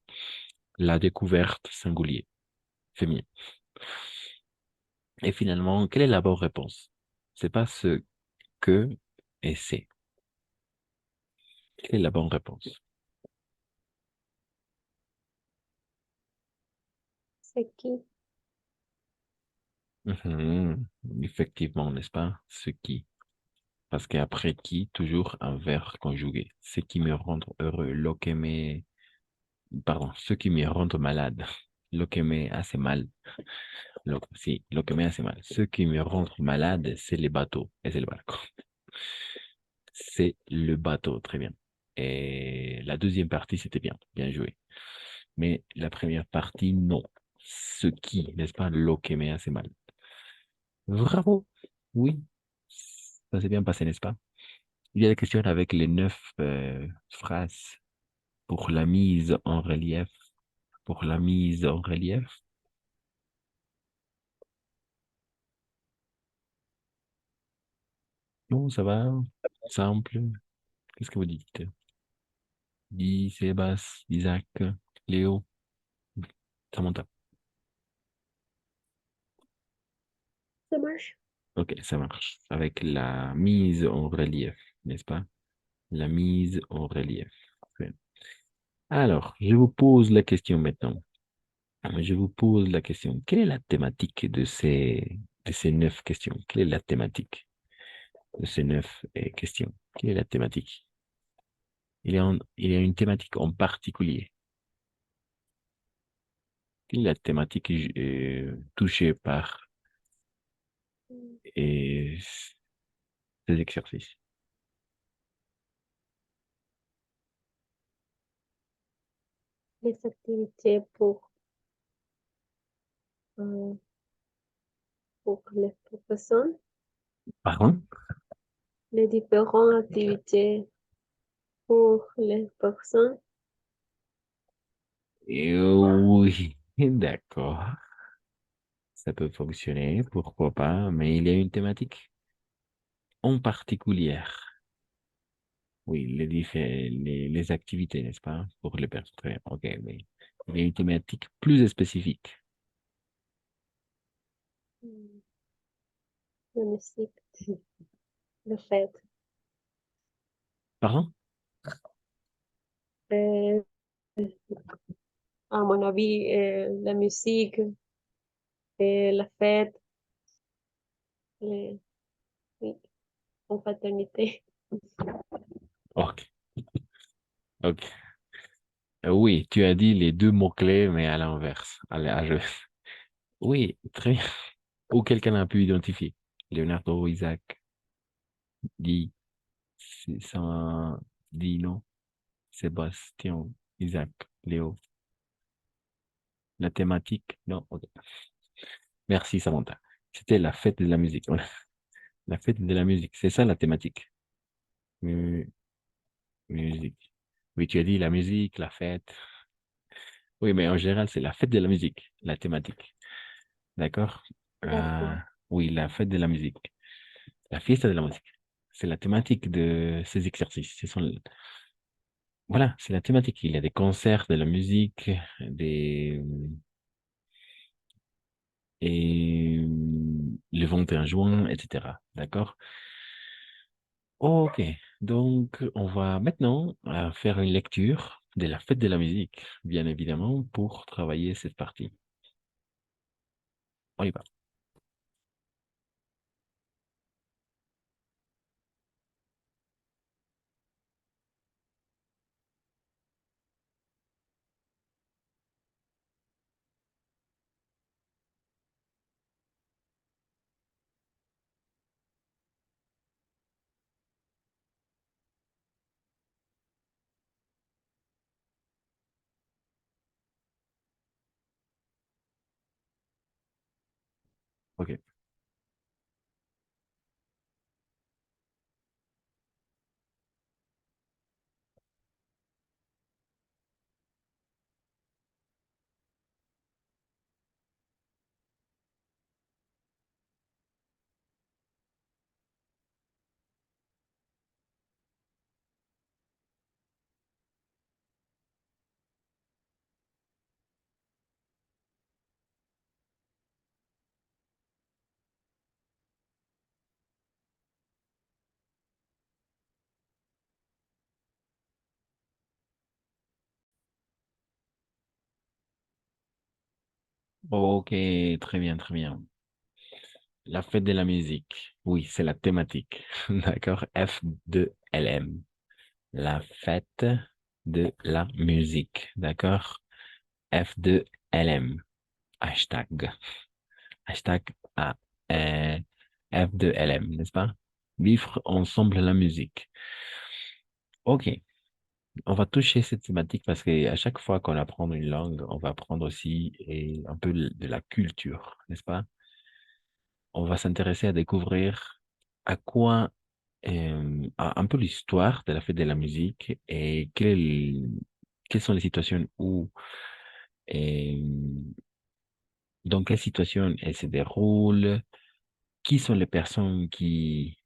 La découverte singulier, féminin. Et finalement, quelle est la bonne réponse? C'est pas ce que et c'est. Quelle est la bonne réponse? C'est qui? Effectivement, n'est-ce pas? Ce qui. Parce qu'après qui, toujours un verbe conjugué. Ce qui me rend heureux. Pardon, ce qui me rend malade. Lo que me hace mal. Lo que me hace mal. Ce qui me rend malade, c'est les bateaux. Et c'est le barco. C'est le bateau, très bien. Et la deuxième partie, c'était bien, bien joué. Mais la première partie, non. Ce qui, n'est-ce pas, lo que me hace mal. Bravo. Oui, ça s'est bien passé, n'est-ce pas? Il y a la question avec les 9 phrases pour la mise en relief. Pour la mise en relief. Non, ça va. Simple. Qu'est-ce que vous dites? Guy, Sébastien, Isaac, Léo, Samantha. Ça marche? Ok, ça marche. Avec la mise en relief, n'est-ce pas? La mise en relief. Ok. Alors, je vous pose la question maintenant. Je vous pose la question. Quelle est la thématique de ces 9 questions? Quelle est la thématique de ces 9 questions? Quelle est la thématique? Il y a une thématique en particulier. Quelle est la thématique touchée par euh, ces exercices? Les activités euh, pour les personnes, Pardon? les différentes activités pour les personnes. Oui, d'accord. Ça peut fonctionner, pourquoi pas, mais il y a une thématique en particulier. Oui, les activités, n'est-ce pas, pour les personnes. Ok, oui. Il y a une thématique plus spécifique. La musique, le fait. Pardon? Euh, à mon avis, la musique, la fête, les, oui, confraternité. Ok, ok. Oui, tu as dit les deux mots-clés, mais à l'inverse. Oui, très bien. Ou quelqu'un a pu identifier. Leonardo, Isaac, Guy, Saint, Dino, Sébastien, Isaac, Léo. La thématique, non, ok. Merci, Samantha. C'était la fête de la musique. Voilà. La fête de la musique, c'est ça la thématique. Mu- Musique. Oui, tu as dit la musique, la fête. Oui, mais en général, c'est la fête de la musique, la thématique. D'accord? Euh, D'accord. oui, la fête de la musique. La fiesta de la musique. C'est la thématique de ces exercices. Voilà, c'est la thématique. Il y a des concerts de la musique, des, le 21 juin, etc. D'accord? Ok, donc on va maintenant faire une lecture de la fête de la musique, bien évidemment, pour travailler cette partie. On y va. Ok. Ok, très bien, très bien. La fête de la musique. Oui, c'est la thématique. D'accord? F2LM. La fête de la musique. D'accord? F2LM. Hashtag. Hashtag A, F2LM, n'est-ce pas? Vivre ensemble la musique. Ok, on va toucher cette thématique parce qu'à chaque fois qu'on apprend une langue, on va apprendre aussi un peu de la culture, n'est-ce pas? On va s'intéresser à découvrir à quoi, un peu l'histoire de la fête de la musique et quelles sont les situations où, euh, dans quelles situations elle se déroule, qui sont les personnes qui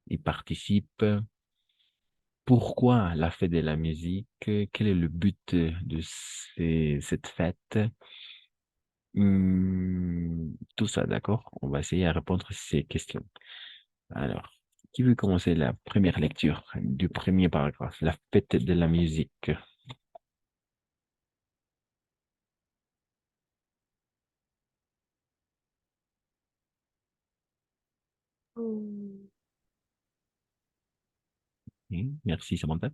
y participent, pourquoi la fête de la musique, quel est le but de cette fête. Tout ça, d'accord? On va essayer à répondre à ces questions. Alors, qui veut commencer la première lecture du premier paragraphe, la fête de la musique? Hmm, Merci, Samantha.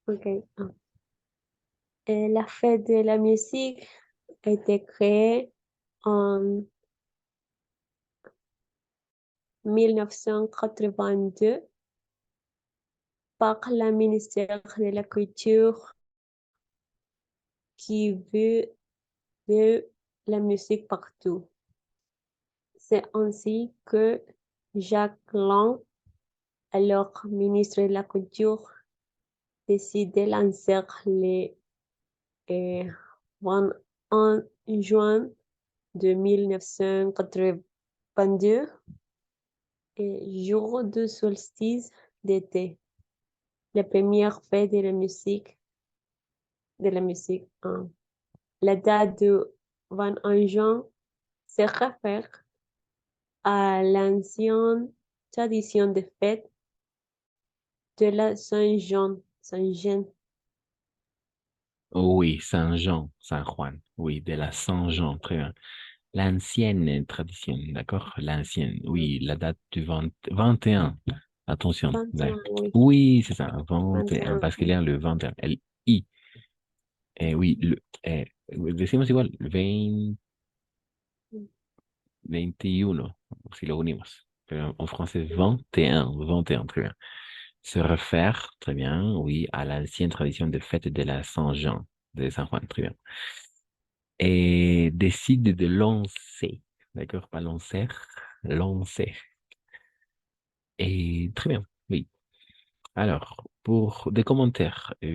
ok. La fête de la musique a été créée en 1982 par le ministère de la Culture qui veut la musique partout. C'est ainsi que Jacques Lang, alors ministre de la Culture, décide de lancer le en juin de 1982 et jour du solstice d'été, la première fête de la musique. La date du 21 juin se réfère à l'ancienne tradition de fête de la Saint-Jean. Saint-Jean. Oui, Saint-Jean, Saint-Juan. Oui, de la Saint-Jean, très bien. L'ancienne tradition, d'accord? L'ancienne, oui, la date du 21. Attention. 21, oui. Oui, c'est ça, 21, 21, parce qu'il y a le 21, L-I. Et oui, decimos igual, 20, 21, si lo unimos. Pero en français, 21, 21, très bien. Se réfère, très bien, oui, à l'ancienne tradition de fête de la Saint-Jean, de Saint-Juan, très bien. Et décide de lancer, d'accord, pas lancer, lancer. Et très bien, oui. Alors, pour des commentaires, qu'est-ce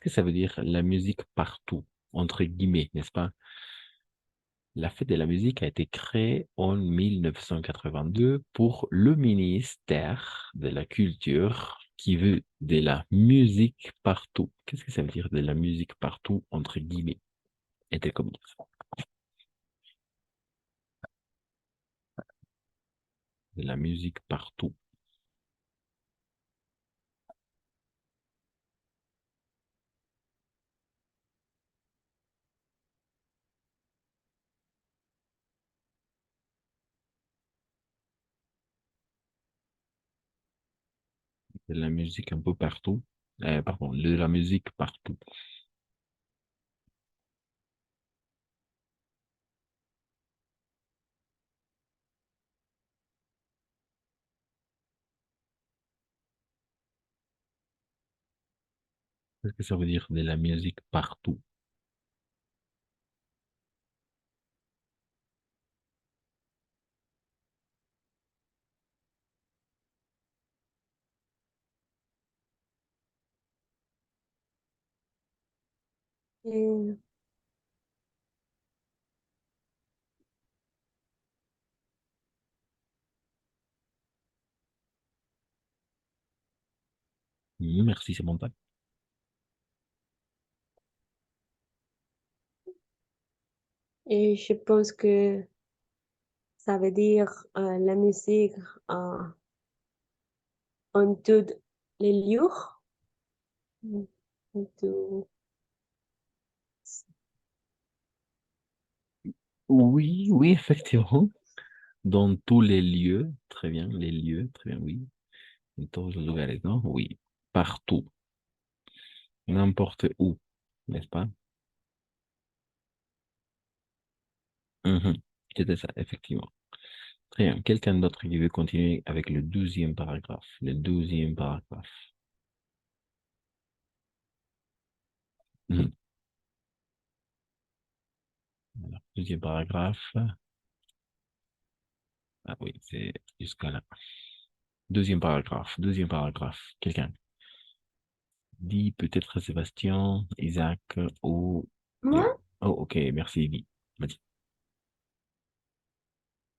que ça veut dire la musique partout, entre guillemets, n'est-ce pas? La fête de la musique a été créée en 1982 pour le ministère de la Culture qui veut de la musique partout. Qu'est-ce que ça veut dire de la musique partout, entre guillemets, entre comilles? De la musique partout. De la musique un peu partout. Pardon, de la musique partout. Qu'est-ce que ça veut dire de la musique partout? Et Merci, c'est mon temps. Et je pense que ça veut dire la musique en tous les lieux. Mm. En tout- Oui, oui, effectivement. Dans tous les lieux, très bien, les lieux, très bien, oui. En todos los lugares, ¿no? Oui, partout, n'importe où, n'est-ce pas? Mhm. C'était ça, effectivement. Très bien. Quelqu'un d'autre qui veut continuer avec le 12e paragraphe. Le 12e paragraphe. Mhm. Alors, 12e paragraphe. Ah oui, c'est jusqu'à là. Deuxième paragraphe, deuxième paragraphe. Quelqu'un dit peut-être Sébastien, Isaac ou... Moi, Oh, ok, merci, Guy. Vas-y.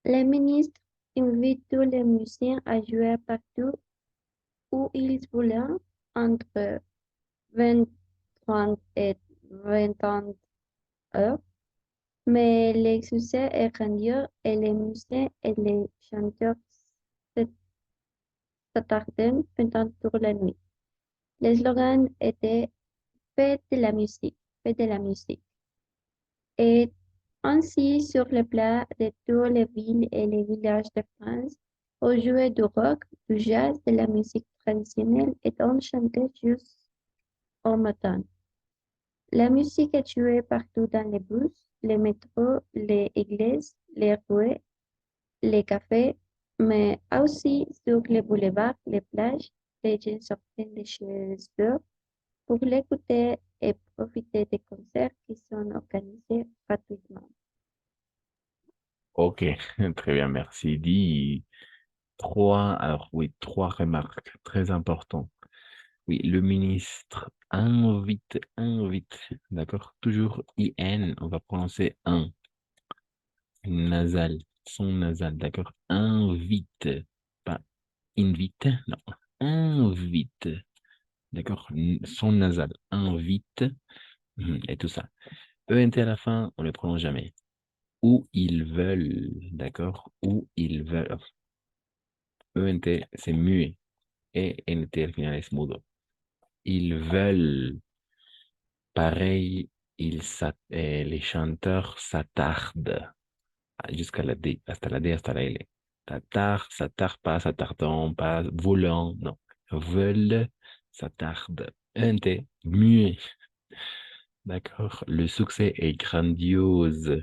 le ministre invite tous les musiciens à jouer partout où ils veulent entre 20h30 et 21h. Mais le succès est grandiose et les musiciens et les chanteurs s'attardent pendant toute la nuit. Le slogan était Faites de la musique, faites de la musique. Et ainsi, sur les plats de toutes les villes et les villages de France, on jouait du rock, du jazz, de la musique traditionnelle et on chantait jusqu'au matin. La musique est jouée partout dans les bus, les métros, les églises, les rues, les cafés, mais aussi sur les boulevards, les plages. Les gens sortaient de chez eux pour l'écouter et profiter des concerts qui sont organisés gratuitement. Ok, très bien, merci. Dit alors oui, trois remarques très importantes. Oui, le ministre invite, d'accord? Toujours IN, on va prononcer un, nasal, son nasal, d'accord? Invite, pas invite, non, invite, d'accord? Son nasal, invite, et tout ça. ENT à la fin, on ne le prononce jamais. Où ils veulent, d'accord? Où ils veulent. ENT, c'est muet. Et NT al final es mudo. Ils veulent, pareil, les chanteurs s'attardent jusqu'à la D, hasta la D, hasta la L. S'attardent pas, s'attardant, pas, volant, non. Veulent, s'attardent. ENT, muet. D'accord? Le succès est grandiose.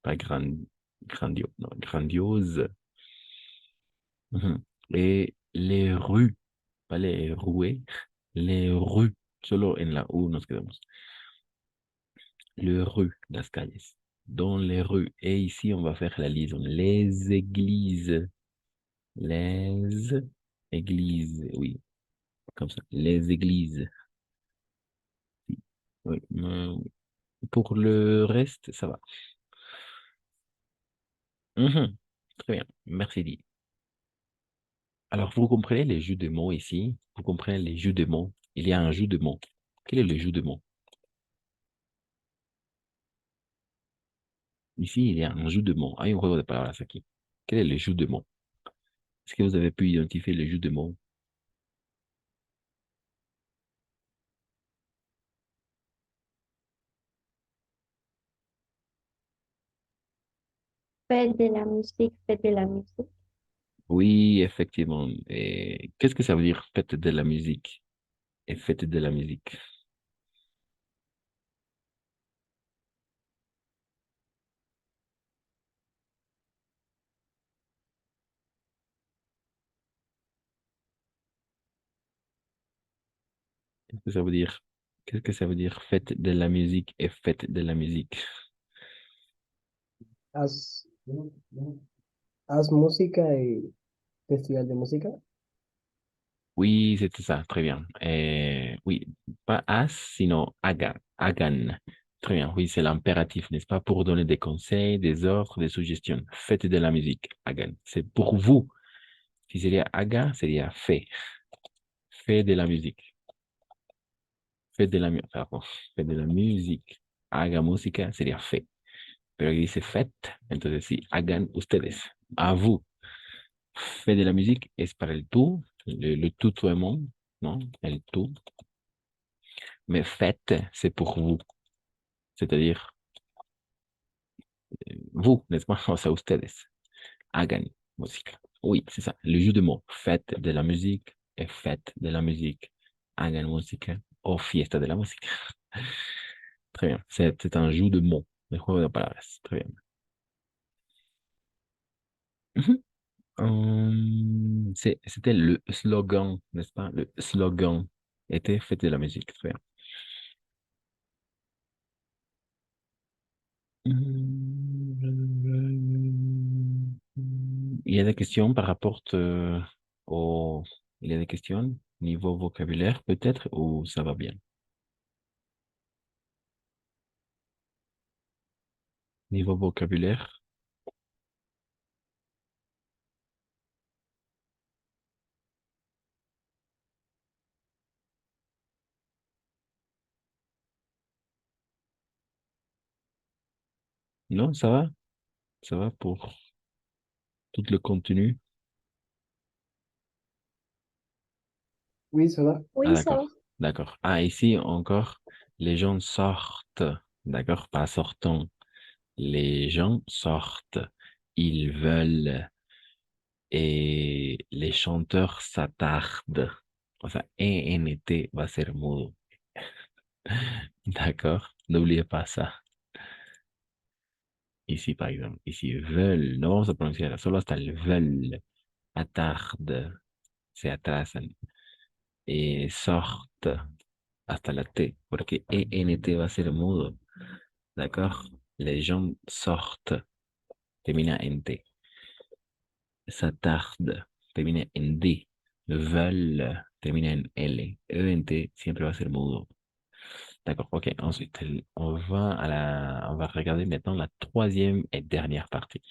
Pas grandiose, non, grandiose. Mhm. Et les rues, pas les roues, les rues, solo en la U nos quedamos. Les rues, las calles. Dans les rues. Et ici, on va faire la liaison. Les églises. Les églises, oui, comme ça. Les églises. Oui. Pour le reste, ça va. Mhm. Très bien. Merci, Di. Alors, vous comprenez les jeux de mots ici? Vous comprenez les jeux de mots? Il y a un jeu de mots. Quel est le jeu de mots? Ici, il y a un jeu de mots. Hay un juego de palabras aquí. Quel est le jeu de mots? Est-ce que vous avez pu identifier le jeu de mots? Faites de la musique, faites de la musique. Oui, effectivement. Et qu'est-ce que ça veut dire faites de la musique? Et faites de la musique. Qu'est-ce que ça veut dire? Qu'est-ce que ça veut dire faites de la musique et faites de la musique? Haz, haz música y festival de música. Oui, c'était ça. Très bien. Oui, pas as, sinon hagan. Hagan. Très bien. Oui, c'est l'impératif, n'est-ce pas? Pour donner des conseils, des ordres, des suggestions. Faites de la musique. Hagan. C'est pour vous. Si sería haga, sería fait. Fait de la musique. Perdón, fait de la musique. Haga música sería fe. Pero aquí dice fet, entonces sí, hagan ustedes. A vous. Fait de la musique es para el tú, le tutoiement, ¿no? El tú. Mais faites, c'est pour vous. C'est-à-dire, vous, n'est-ce pas? O sea, ustedes. Hagan música. Oui, c'est ça. Le jeu de mots. Faites de la musique et faites de la musique. Hagan música o fiesta de la música. Très bien. C'est un jeu de mots. Le juego de palabras. Très bien. Mhm. C'était le slogan, n'est-ce pas? Le slogan était faites de la musique. Très bien. Il y a des questions par rapport au... Il y a des questions niveau vocabulaire peut-être ou ça va bien? Niveau vocabulaire? Non, ça va? Ça va pour tout le contenu? Oui, ça va. Ah, Oui, ça va. d'accord. D'accord. Ah, ici encore, les gens sortent. D'accord? Pas sortant. Les gens sortent. Ils veulent. Et les chanteurs s'attardent. O sea, ENT va a ser mudo. D'accord? N'oubliez pas ça. Ici, par exemple. Ici, veulent. No vamos a pronunciar solo hasta el veulent. Attarde. Se atrasan. Et sortent. Hasta la T. Porque ENT va a ser mudo. D'accord? Les gens sortent. Termina en T. S'attardent. Termina en D. Veulent. termina en L. ENT siempre va a ser mudo. D'accord, ok. Ensuite, on va regarder maintenant la troisième et dernière partie.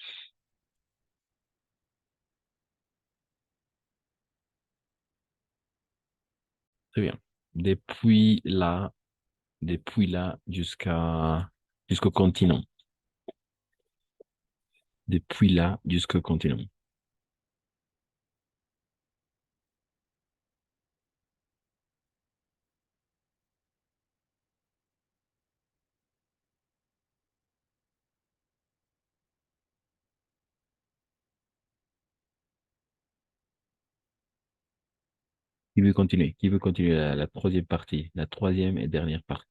Très bien. Depuis là, depuis là jusqu'au continent. Depuis là jusqu'au continent. Qui veut continuer? Qui veut continuer la troisième partie, la troisième et dernière partie?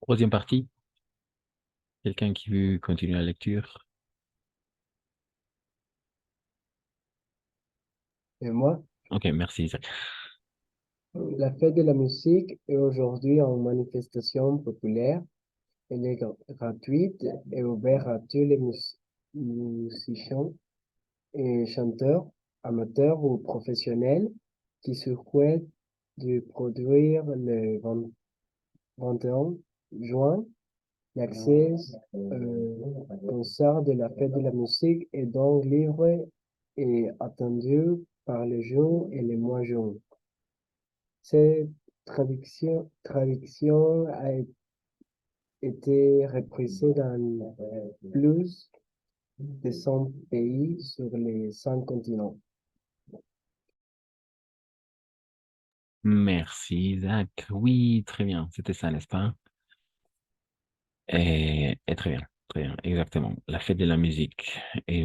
Troisième partie, quelqu'un qui veut continuer la lecture? Et moi, Ok, merci Isaac. la fête de la musique est aujourd'hui en manifestation populaire. Elle est gratuite et ouverte à tous les musiciens et chanteurs, amateurs ou professionnels qui souhaitent de produire le 21 juin. L'accès au concert de la fête de la musique est donc libre et attendu par les jeunes et les moins jeunes. Cette traduction a été reprise dans plus de 100 pays sur les 5 continents. Merci Isaac. Oui, très bien. C'était ça, n'est-ce pas? Et très bien, exactement. La fête de la musique. Et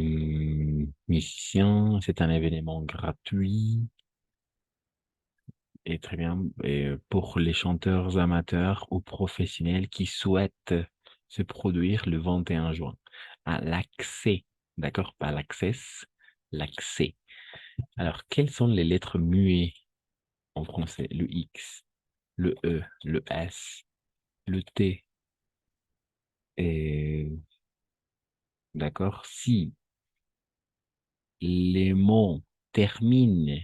musicien, c'est un événement gratuit. Et très bien. Et pour les chanteurs amateurs ou professionnels qui souhaitent se produire le 21 juin. À l'accès, d'accord? Pas l'access, l'accès. Alors, quelles sont les lettres muées en français? Le X, le E, le S, le T. Et d'accord? Si les mots terminent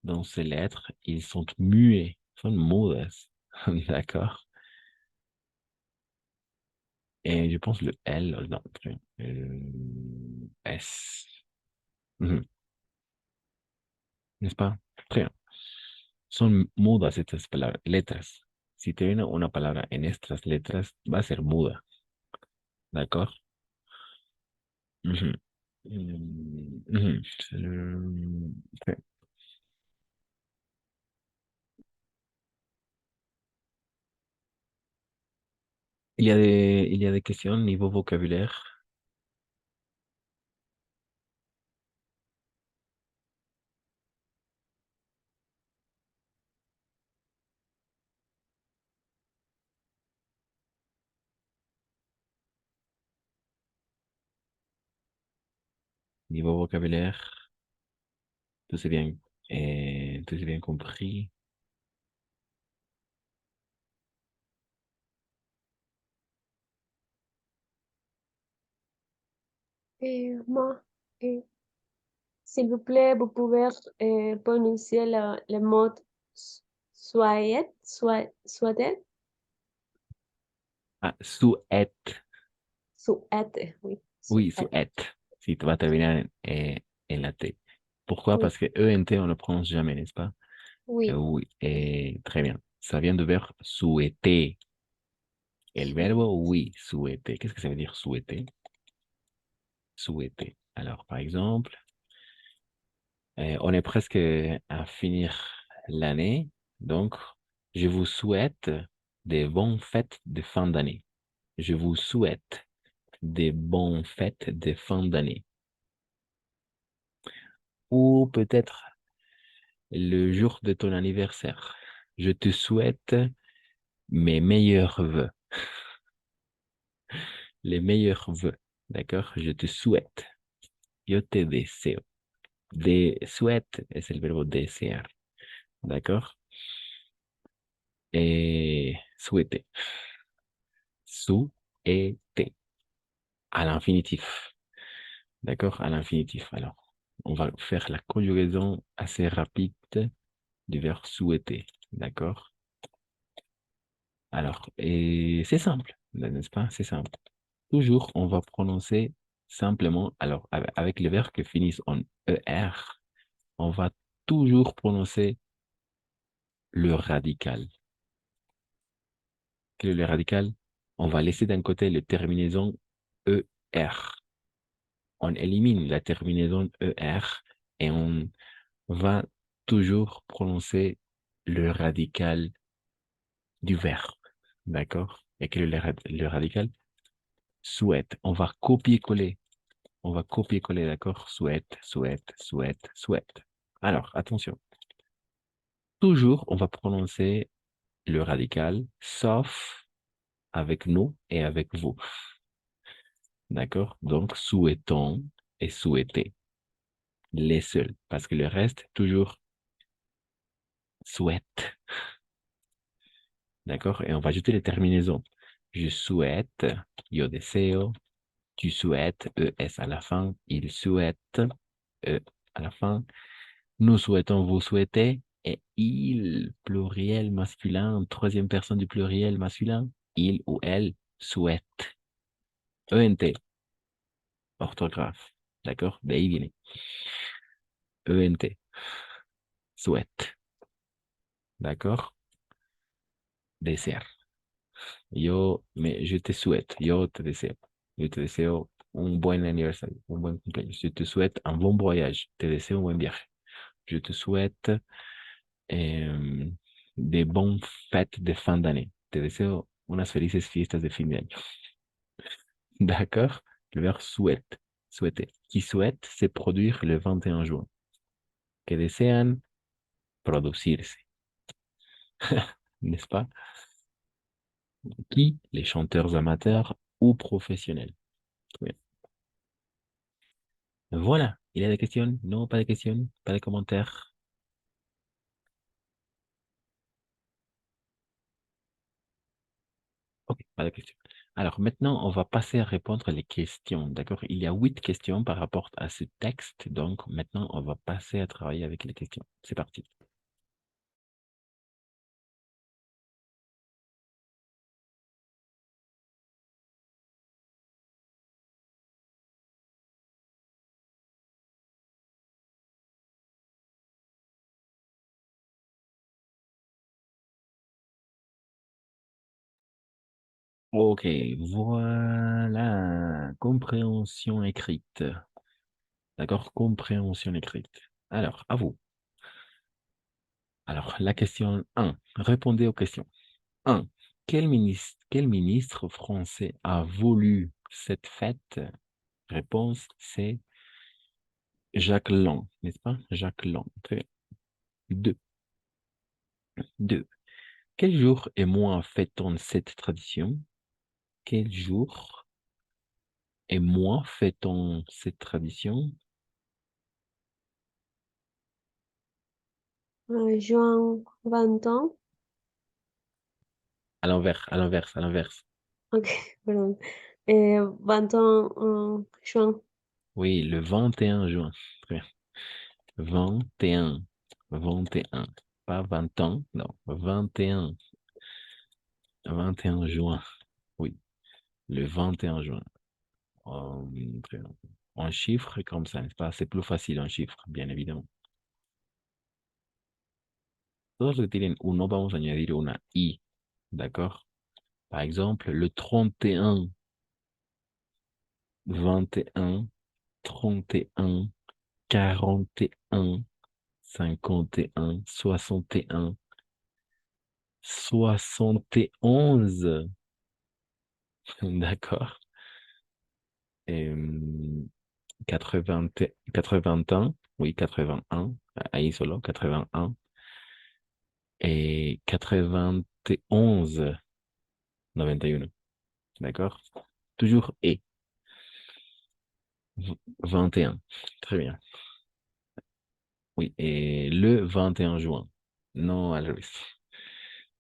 dans ces lettres, ils sont muets, sont mudas. D'accord? Et je pense le L, non, très bien. S. Mhm. N'est-ce pas? Très bien. Son mudas estas palabras, letras. Si te viene una palabra en estas letras, va a ser muda. ¿D'accord? Ujú. Ujú. Sí. Il y a des questions niveau vocabulaire. Niveau vocabulaire, tout c'est bien, tout c'est bien compris. Moi, euh, s'il vous plaît, vous pouvez prononcer le mot soyez, soyez, Ah, souhaite. souhaite, oui, Oui, souhaite, souhaite. Si tu vas terminer en la T. Pourquoi? oui, Parce que ENT, on ne le prononce jamais, n'est-ce pas? oui, Oui, très bien. Ça vient du verbe souhaiter. El verbo, oui, souhaiter. Qu'est-ce que ça veut dire souhaiter? Souhaiter. Alors, par exemple, on est presque à finir l'année, donc je vous souhaite des bonnes fêtes de fin d'année. Je vous souhaite des bonnes fêtes de fin d'année. Ou peut-être le jour de ton anniversaire. Je te souhaite mes meilleurs vœux. les meilleurs vœux. D'accord? Je te souhaite. Yo te deseo. De souhaite es el verbo desear. D'accord? Et souhaiter. Souhaiter. À l'infinitif. D'accord? À l'infinitif. Alors, on va faire la conjugaison assez rapide du verbe souhaiter. D'accord? Alors, et c'est simple, n'est-ce pas? C'est simple. Toujours, on va prononcer simplement, alors, avec les verbes qui finissent en ER, on va toujours prononcer le radical. Quel est le radical? On va laisser d'un côté les terminaisons ER. On élimine la terminaison ER et on va toujours prononcer le radical du verbe. D'accord? Et quel est le radical? Souhaite. On va copier-coller. On va copier-coller, d'accord? Souhaite, souhaite, souhaite, souhaite. Alors, attention. Toujours, on va prononcer le radical, sauf avec nous et avec vous. D'accord? Donc, souhaitons et souhaiter. Les seuls. Parce que le reste, toujours souhaite. D'accord? Et on va ajouter les terminaisons. Je souhaite, yo deseo, tu souhaites, ES à la fin, il souhaite, E à la fin. Nous souhaitons, vous souhaitez, et il, pluriel masculin, troisième personne du pluriel masculin, il ou elle souhaite. ENT, orthographe. D'accord? De ahí viene. ENT, souhaite. D'accord? Desear. Je te souhaite, yo te deseo. Yo te deseo un buen aniversario, un buen cumpleaños. Je te souhaite un bon voyage. Te deseo un buen viaje. Je te souhaite des bonnes fêtes de fin d'année. Te deseo unas felices fiestas de fin de año. D'accord? Le verbe souhaite, souhaiter. Qui souhaite, c'est produire le 21 juin. Que desean producirse. N'est-ce pas? Qui? Les chanteurs amateurs ou professionnels. Oui. Voilà. Il y a des questions? Non, pas de questions? Pas de commentaires? Ok, pas de questions. Alors maintenant, on va passer à répondre les questions. D'accord? Il y a 8 questions par rapport à ce texte. Donc maintenant, on va passer à travailler avec les questions. C'est parti. Ok, voilà. Compréhension écrite. D'accord? Compréhension écrite. Alors, à vous. Alors, la question 1. Répondez aux questions. 1. Quel ministre français a voulu cette fête? Réponse, c'est Jacques Lang, n'est-ce pas? Jacques Lang. Très bien. 2. 2. Quel jour et mois fait-on cette tradition? Quel jour et mois fait-on cette tradition? Juin 20 ans. À l'envers, à l'inverse, à l'inverse. Ok, perdón. 20 ans en juin. Oui, le 21 juin. Très bien. 21. 21. Pas 20 ans, non. 21. 21 juin. Oui, le 21 juin. Très bien. En chiffres comme ça, n'est-ce pas? C'est plus facile en chiffres, bien évidemment. Todos los que tienen uno, vamos a añadir una I. ¿D'accord? Par exemple, le 31, 21, 31, 41, 51, 61, 71. D'accord? Et, 80, 81, oui, 81, ahí solo, 81. Et 91, 91. D'accord? Toujours et. 21. Très bien. Oui, et le 21 juin. Non, Aloïs.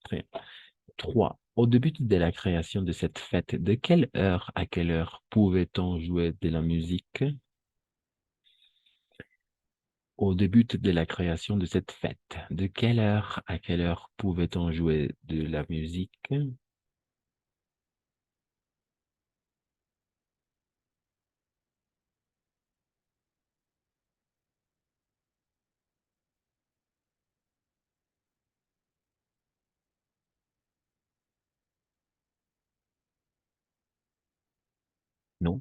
Très bien. 3. Au début de la création de cette fête, de quelle heure à quelle heure pouvait-on jouer de la musique? Au début de la création de cette fête, de quelle heure à quelle heure pouvait-on jouer de la musique? Non?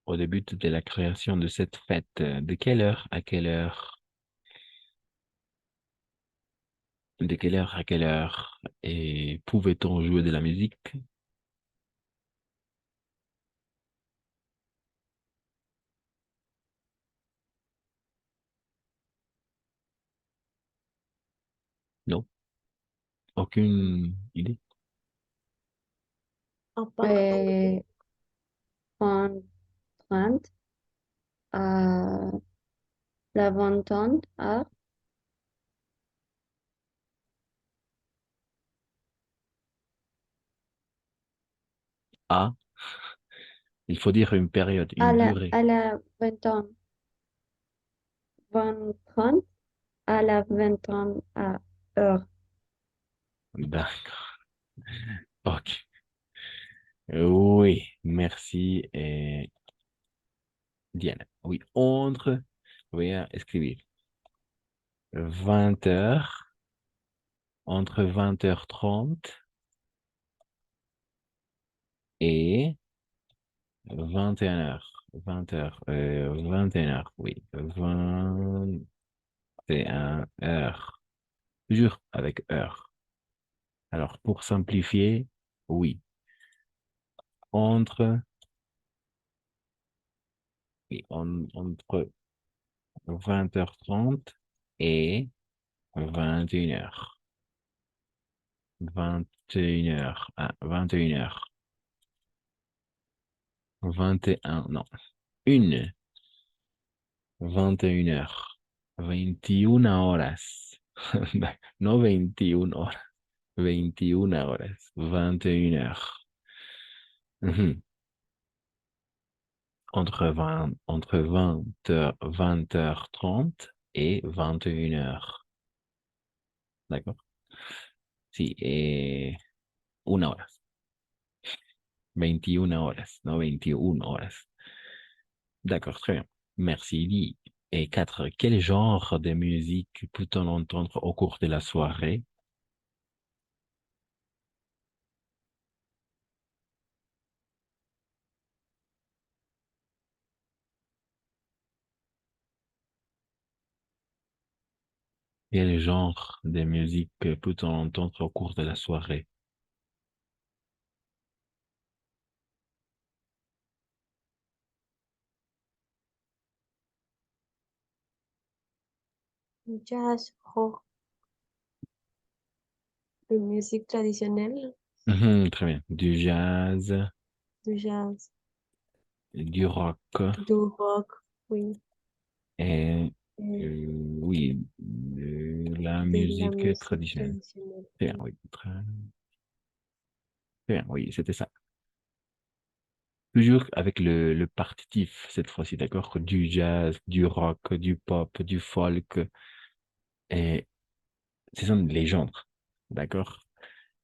Au début de la création de cette fête, de quelle heure à quelle heure? De quelle heure à quelle heure et pouvait-on jouer de la musique? Non? Aucune idée? À partir Et 30 à la 20 à Ah, il faut dire une période, une durée. à la 20 à la 20 à heure. D'accord. Ok. Oui, merci, Diana. Oui, oui, à écrire 20 heures, entre 20h30 et 21 heures. 20 heures, 21 heures, oui. 21 heures. Toujours avec heure. Alors, pour simplifier, oui. Entre, oui, entre 20h30 et 21 heures. 21 heures. Ah, 21 heures. 21, non. Une. 21 heures. 21 horas. No 21 horas. 21 horas. 21 heures. Mhm. Entre 20h30 et 21 heures. D'accord? Sí, 1 hora. 21 horas, no 21 horas. D'accord, très bien. Merci, Lee. Et 4. Quel genre de musique peut-on entendre au cours de la soirée? Quel genre de musique peut-on entendre au cours de la soirée? jazz, rock, de musique traditionnelle, Mhm, très bien. Du jazz, du jazz, du rock du rock, oui, et et oui, de la de la musique musique traditionnelle. traditionnelle. Très bien, Oui. oui. Très bien, oui, c'était ça. Toujours avec le partitif cette fois-ci, d'accord? Du jazz, du rock, du pop, du folk, et ce sont les genres, d'accord?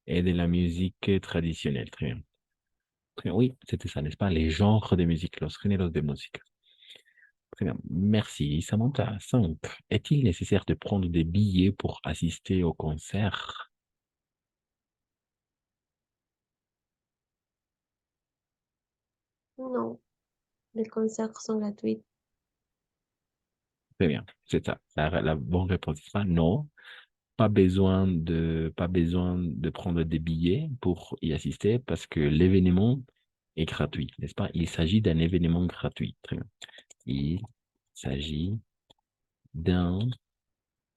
Et de la musique traditionnelle, très bien. Très bien. Oui, c'était ça, n'est-ce pas? Les genres de musique, los géneros de musique. Très bien. Merci, Samantha. 5. Est-il nécessaire de prendre des billets pour assister au concert? Non, les concerts sont gratuits. Très bien, c'est ça. La bonne réponse sera non. Pas besoin de prendre des billets pour y assister parce que l'événement et gratuit, n'est-ce pas? Il s'agit d'un événement gratuit. Très bien. Il s'agit d'un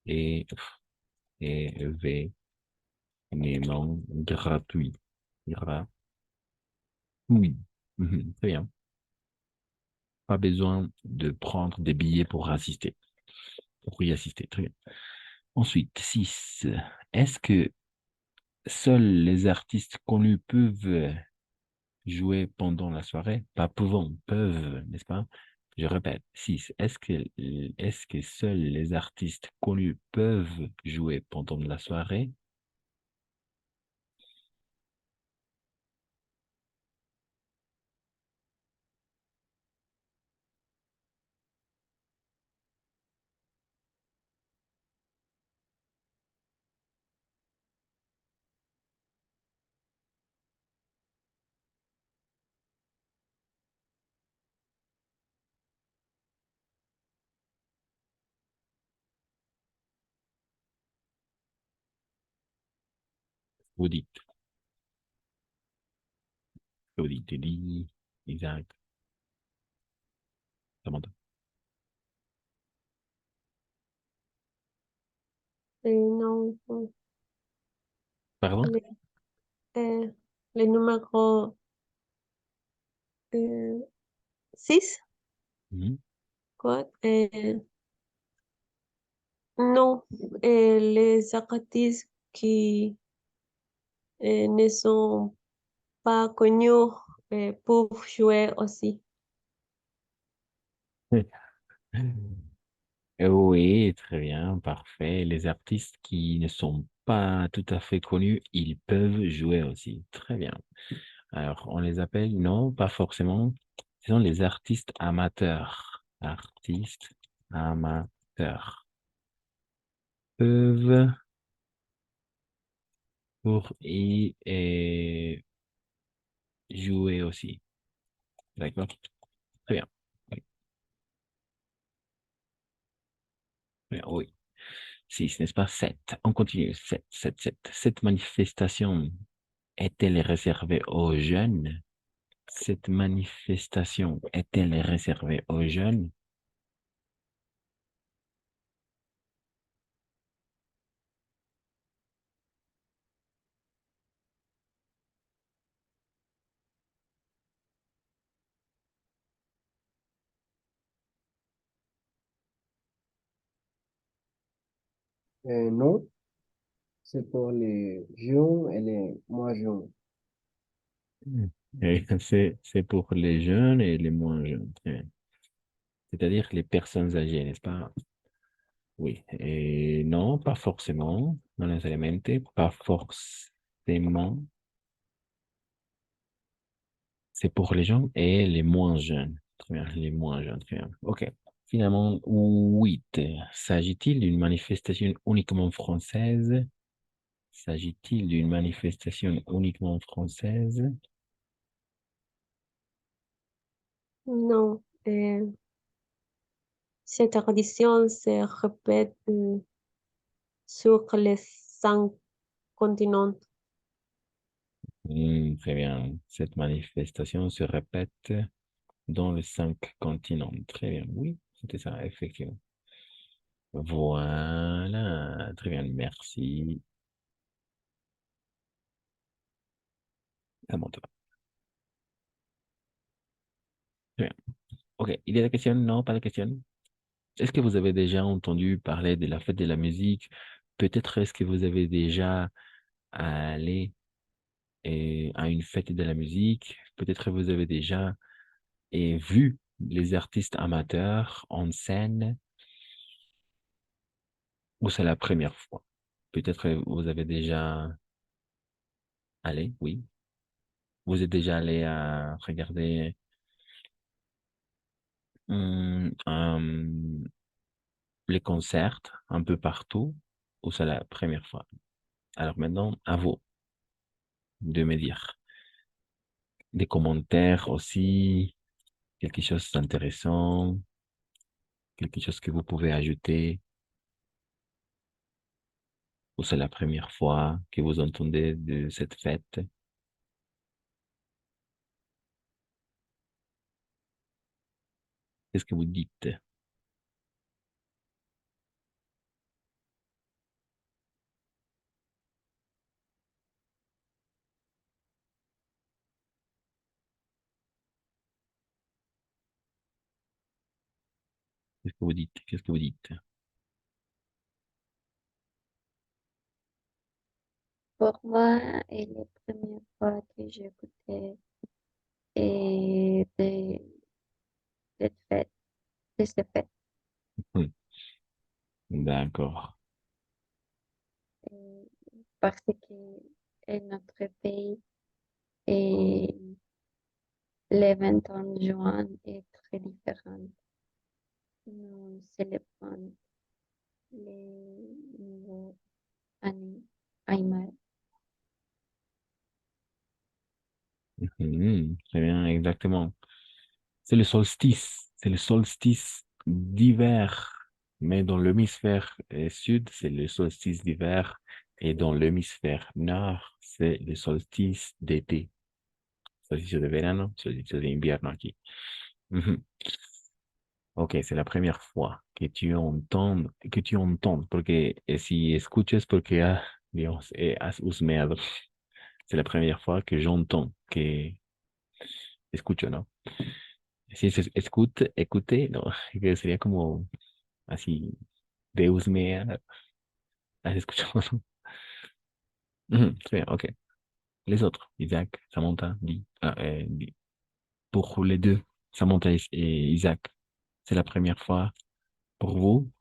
é- événement gratuit. Gratuit. Très bien. Pas besoin de prendre des billets pour assister, pour y assister. Très bien. Ensuite, 6. Est-ce que seuls les artistes connus peuvent jouer pendant la soirée? Pas pouvant, peuvent, n'est-ce pas? Je répète, 6. Est-ce que seuls les artistes connus peuvent jouer pendant la soirée? Vous dites, oui, exact. Ça m'entend. Non, Pardon? le, le numéro 6, Mhm. quoi? Non, les artistes qui ne sont pas connus peuvent jouer aussi. Oui, très bien, parfait. Les artistes qui ne sont pas tout à fait connus, ils peuvent jouer aussi. Très bien. Alors, on les appelle, non, pas forcément. Ce sont les artistes amateurs. Artistes amateurs peuvent pour y jouer aussi. D'accord? Très bien. Oui, très bien, oui. 6, n'est-ce pas? 7. On continue. 7, 7, 7. Cette manifestation est-elle réservée aux jeunes? Cette manifestation est-elle réservée aux jeunes? Non, c'est pour les jeunes et les moins jeunes. Hmm. Et c'est pour les jeunes et les moins jeunes. Très bien. C'est-à-dire les personnes âgées, n'est-ce pas? Oui. Et non, pas forcément, non nécessairement, pas forcément. C'est pour les gens et les moins jeunes. Très bien, les moins jeunes, très bien. OK. Finalement, 8. S'agit-il d'une manifestation uniquement française? S'agit-il d'une manifestation uniquement française? Non, cette tradition se répète sur les 5 continents. Très bien. Cette manifestation se répète dans les 5 continents. Très bien. Oui, c'était ça, effectivement. Voilà. Très bien. Merci. À mon tour. Très bien. OK. Il y a des questions? Non, pas de questions? Est-ce que vous avez déjà entendu parler de la fête de la musique? Peut-être est-ce que vous avez déjà allé à une fête de la musique? Peut-être vous avez déjà vu les artistes amateurs en scène ou c'est la première fois? Peut-être vous avez déjà allé, oui. Vous êtes déjà allé à regarder les concerts un peu partout ou c'est la première fois? Alors maintenant, à vous de me dire des commentaires aussi, quelque chose d'intéressant, quelque chose que vous pouvez ajouter ou c'est la première fois que vous entendez de cette fête? Qu'est-ce que vous dites? Qu'est-ce que vous dites? Qu'est-ce que vous dites? Pour moi, et la première fois que j'écoutais et cette fête, de cette fête, Hmm, D'accord. euh, parce que notre pays et le 21 juin est très différent. Nous célébrons les nouveaux années Aymara. Très bien, exactement. C'est le solstice d'hiver. Mais dans l'hémisphère sud, c'est le solstice d'hiver. Et dans l'hémisphère nord, c'est le solstice d'été. Solstice de verano, solstice de invierno aquí. Ujú. Ok, c'est la première fois que tu entends, porque si escuchas, porque Dios, has husmeado. C'est la première fois que j'entends, que escucho, ¿no? Si es écoutez, no, que sería como así, de husmear, has escuchado, ¿no? Très bien, ok. Les autres, Isaac, Samantha, pour les deux, Samantha et Isaac, c'est la première fois pour vous.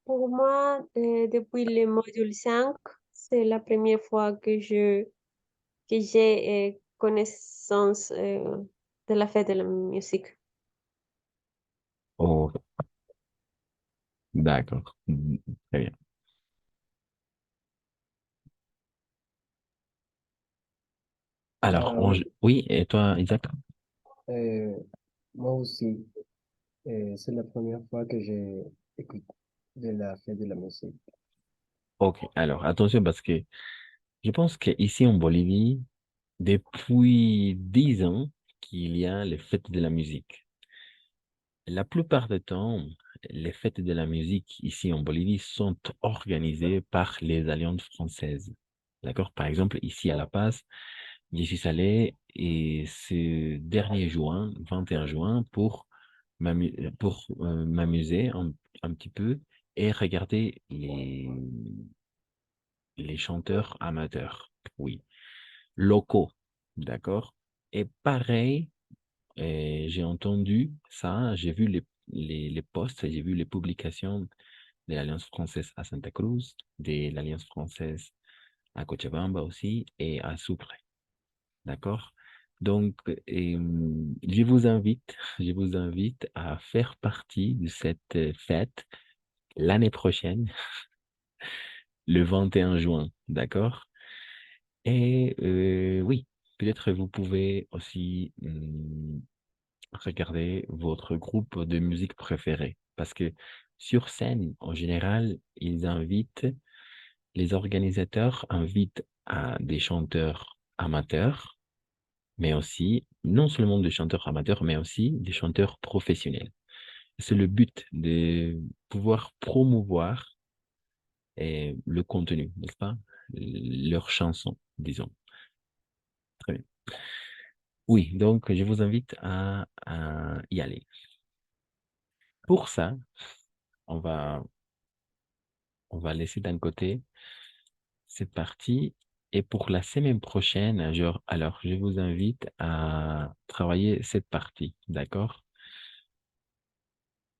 Pour moi, depuis le module 5, c'est la première fois que j'ai connaissance de la fête de la musique. Oh, d'accord. Très bien. Alors, Oui, oui, et toi, Isaac? euh, moi aussi, c'est la première fois que j'ai écouté de la fête de la musique. Ok, alors, attention parce que je pense qu'ici en Bolivie, depuis 10 ans, qu'il y a les fêtes de la musique. La plupart du temps, les fêtes de la musique ici en Bolivie sont organisées par les alliances françaises. D'accord? Par exemple, ici à La Paz, j'y suis allé et ce dernier juin, 21 juin, pour m'amuser un petit peu et regarder les chanteurs amateurs. Oui, locaux. D'accord? Et pareil, j'ai entendu ça, j'ai vu les posts, j'ai vu les publications de l'Alliance française à Santa Cruz, de l'Alliance française à Cochabamba aussi et à Sucre. D'accord? Donc, je vous invite à faire partie de cette fête l'année prochaine, le 21 juin. D'accord? Et oui, peut-être vous pouvez aussi regarder votre groupe de musique préféré. Parce que sur scène, en général, les organisateurs invitent à des chanteurs amateurs, mais aussi, non seulement des chanteurs amateurs, mais aussi des chanteurs professionnels. C'est le but de pouvoir promouvoir le contenu, n'est-ce pas? Leurs chansons, disons. Très bien. Oui, donc je vous invite à y aller. Pour ça, on va, on va laisser d'un côté cette partie. Et pour la semaine prochaine, alors, je vous invite à travailler cette partie, d'accord?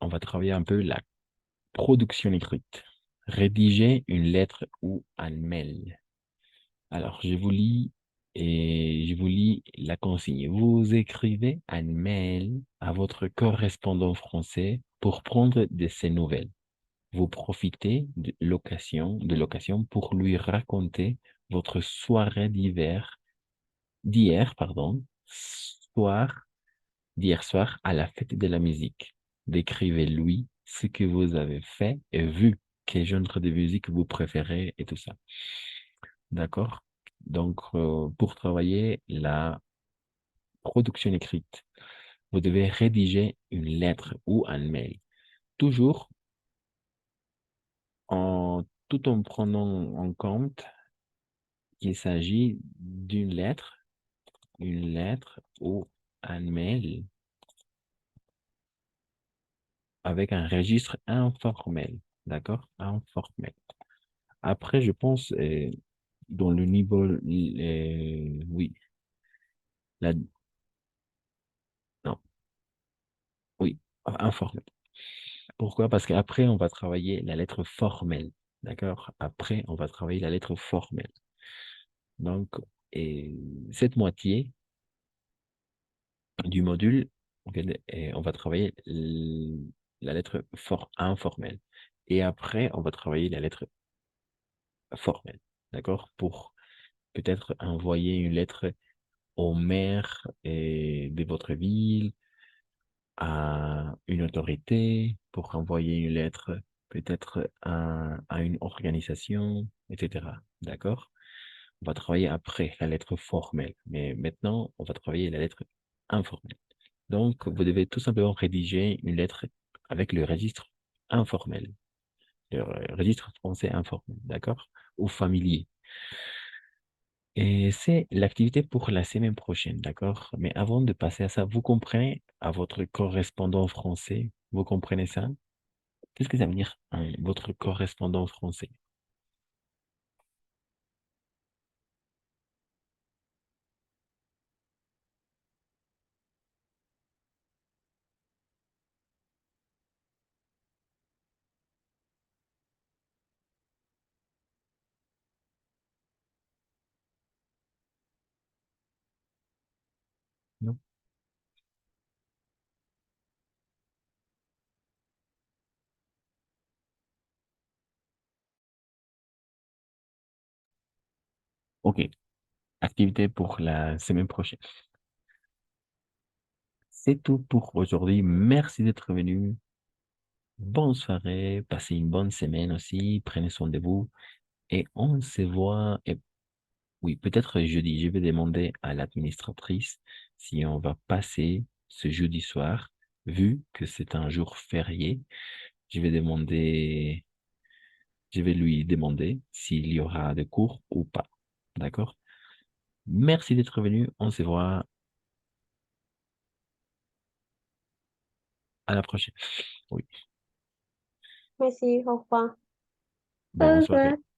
On va travailler un peu la production écrite. Rédiger une lettre ou un mail. Alors, je vous lis la consigne. Vous écrivez un mail à votre correspondant français pour prendre de ses nouvelles. Vous profitez de l'occasion pour lui raconter votre soirée d'hier, pardon, soir, d'hier soir à la fête de la musique. Décrivez-lui ce que vous avez fait et vu, quel genre de musique vous préférez et tout ça. D'accord? Donc, pour travailler la production écrite. vous devez rédiger une lettre ou un mail. Toujours tout en prenant en compte qu'il s'agit d'une lettre, une lettre ou un mail avec un registre informel. D'accord? Informel. Après, je pense, dans le niveau, oui, la, non, oui, informel. Pourquoi? Parce qu'après, on va travailler la lettre formelle. D'accord? Après, on va travailler la lettre formelle. Donc, et cette moitié du module, ok, et on va travailler la lettre informelle. Et après, on va travailler la lettre formelle. D'accord? Pour peut-être envoyer une lettre au maire de votre ville, à une autorité, pour envoyer une lettre peut-être à une organisation, etc. D'accord? On va travailler après la lettre formelle, mais maintenant, on va travailler la lettre informelle. Donc, vous devez tout simplement rédiger une lettre avec le registre informel, le registre français informel, d'accord? Ou familier. Et c'est l'activité pour la semaine prochaine, d'accord? Mais avant de passer à ça, vous comprenez à votre correspondant français, vous comprenez ça? Qu'est-ce que ça veut dire, votre correspondant français? Non? Ok, activité pour la semaine prochaine. C'est tout pour aujourd'hui. Merci d'être venu. Bonne soirée, passez une bonne semaine aussi. Prenez soin de vous. Et on se voit. Et oui, peut-être jeudi. Je vais demander à l'administratrice si on va passer ce jeudi soir, vu que c'est un jour férié. Je vais demander, je vais lui demander s'il y aura des cours ou pas. D'accord? Merci d'être venu. On se voit à la prochaine. Oui, Merci, au revoir. bonne Au soirée. revoir.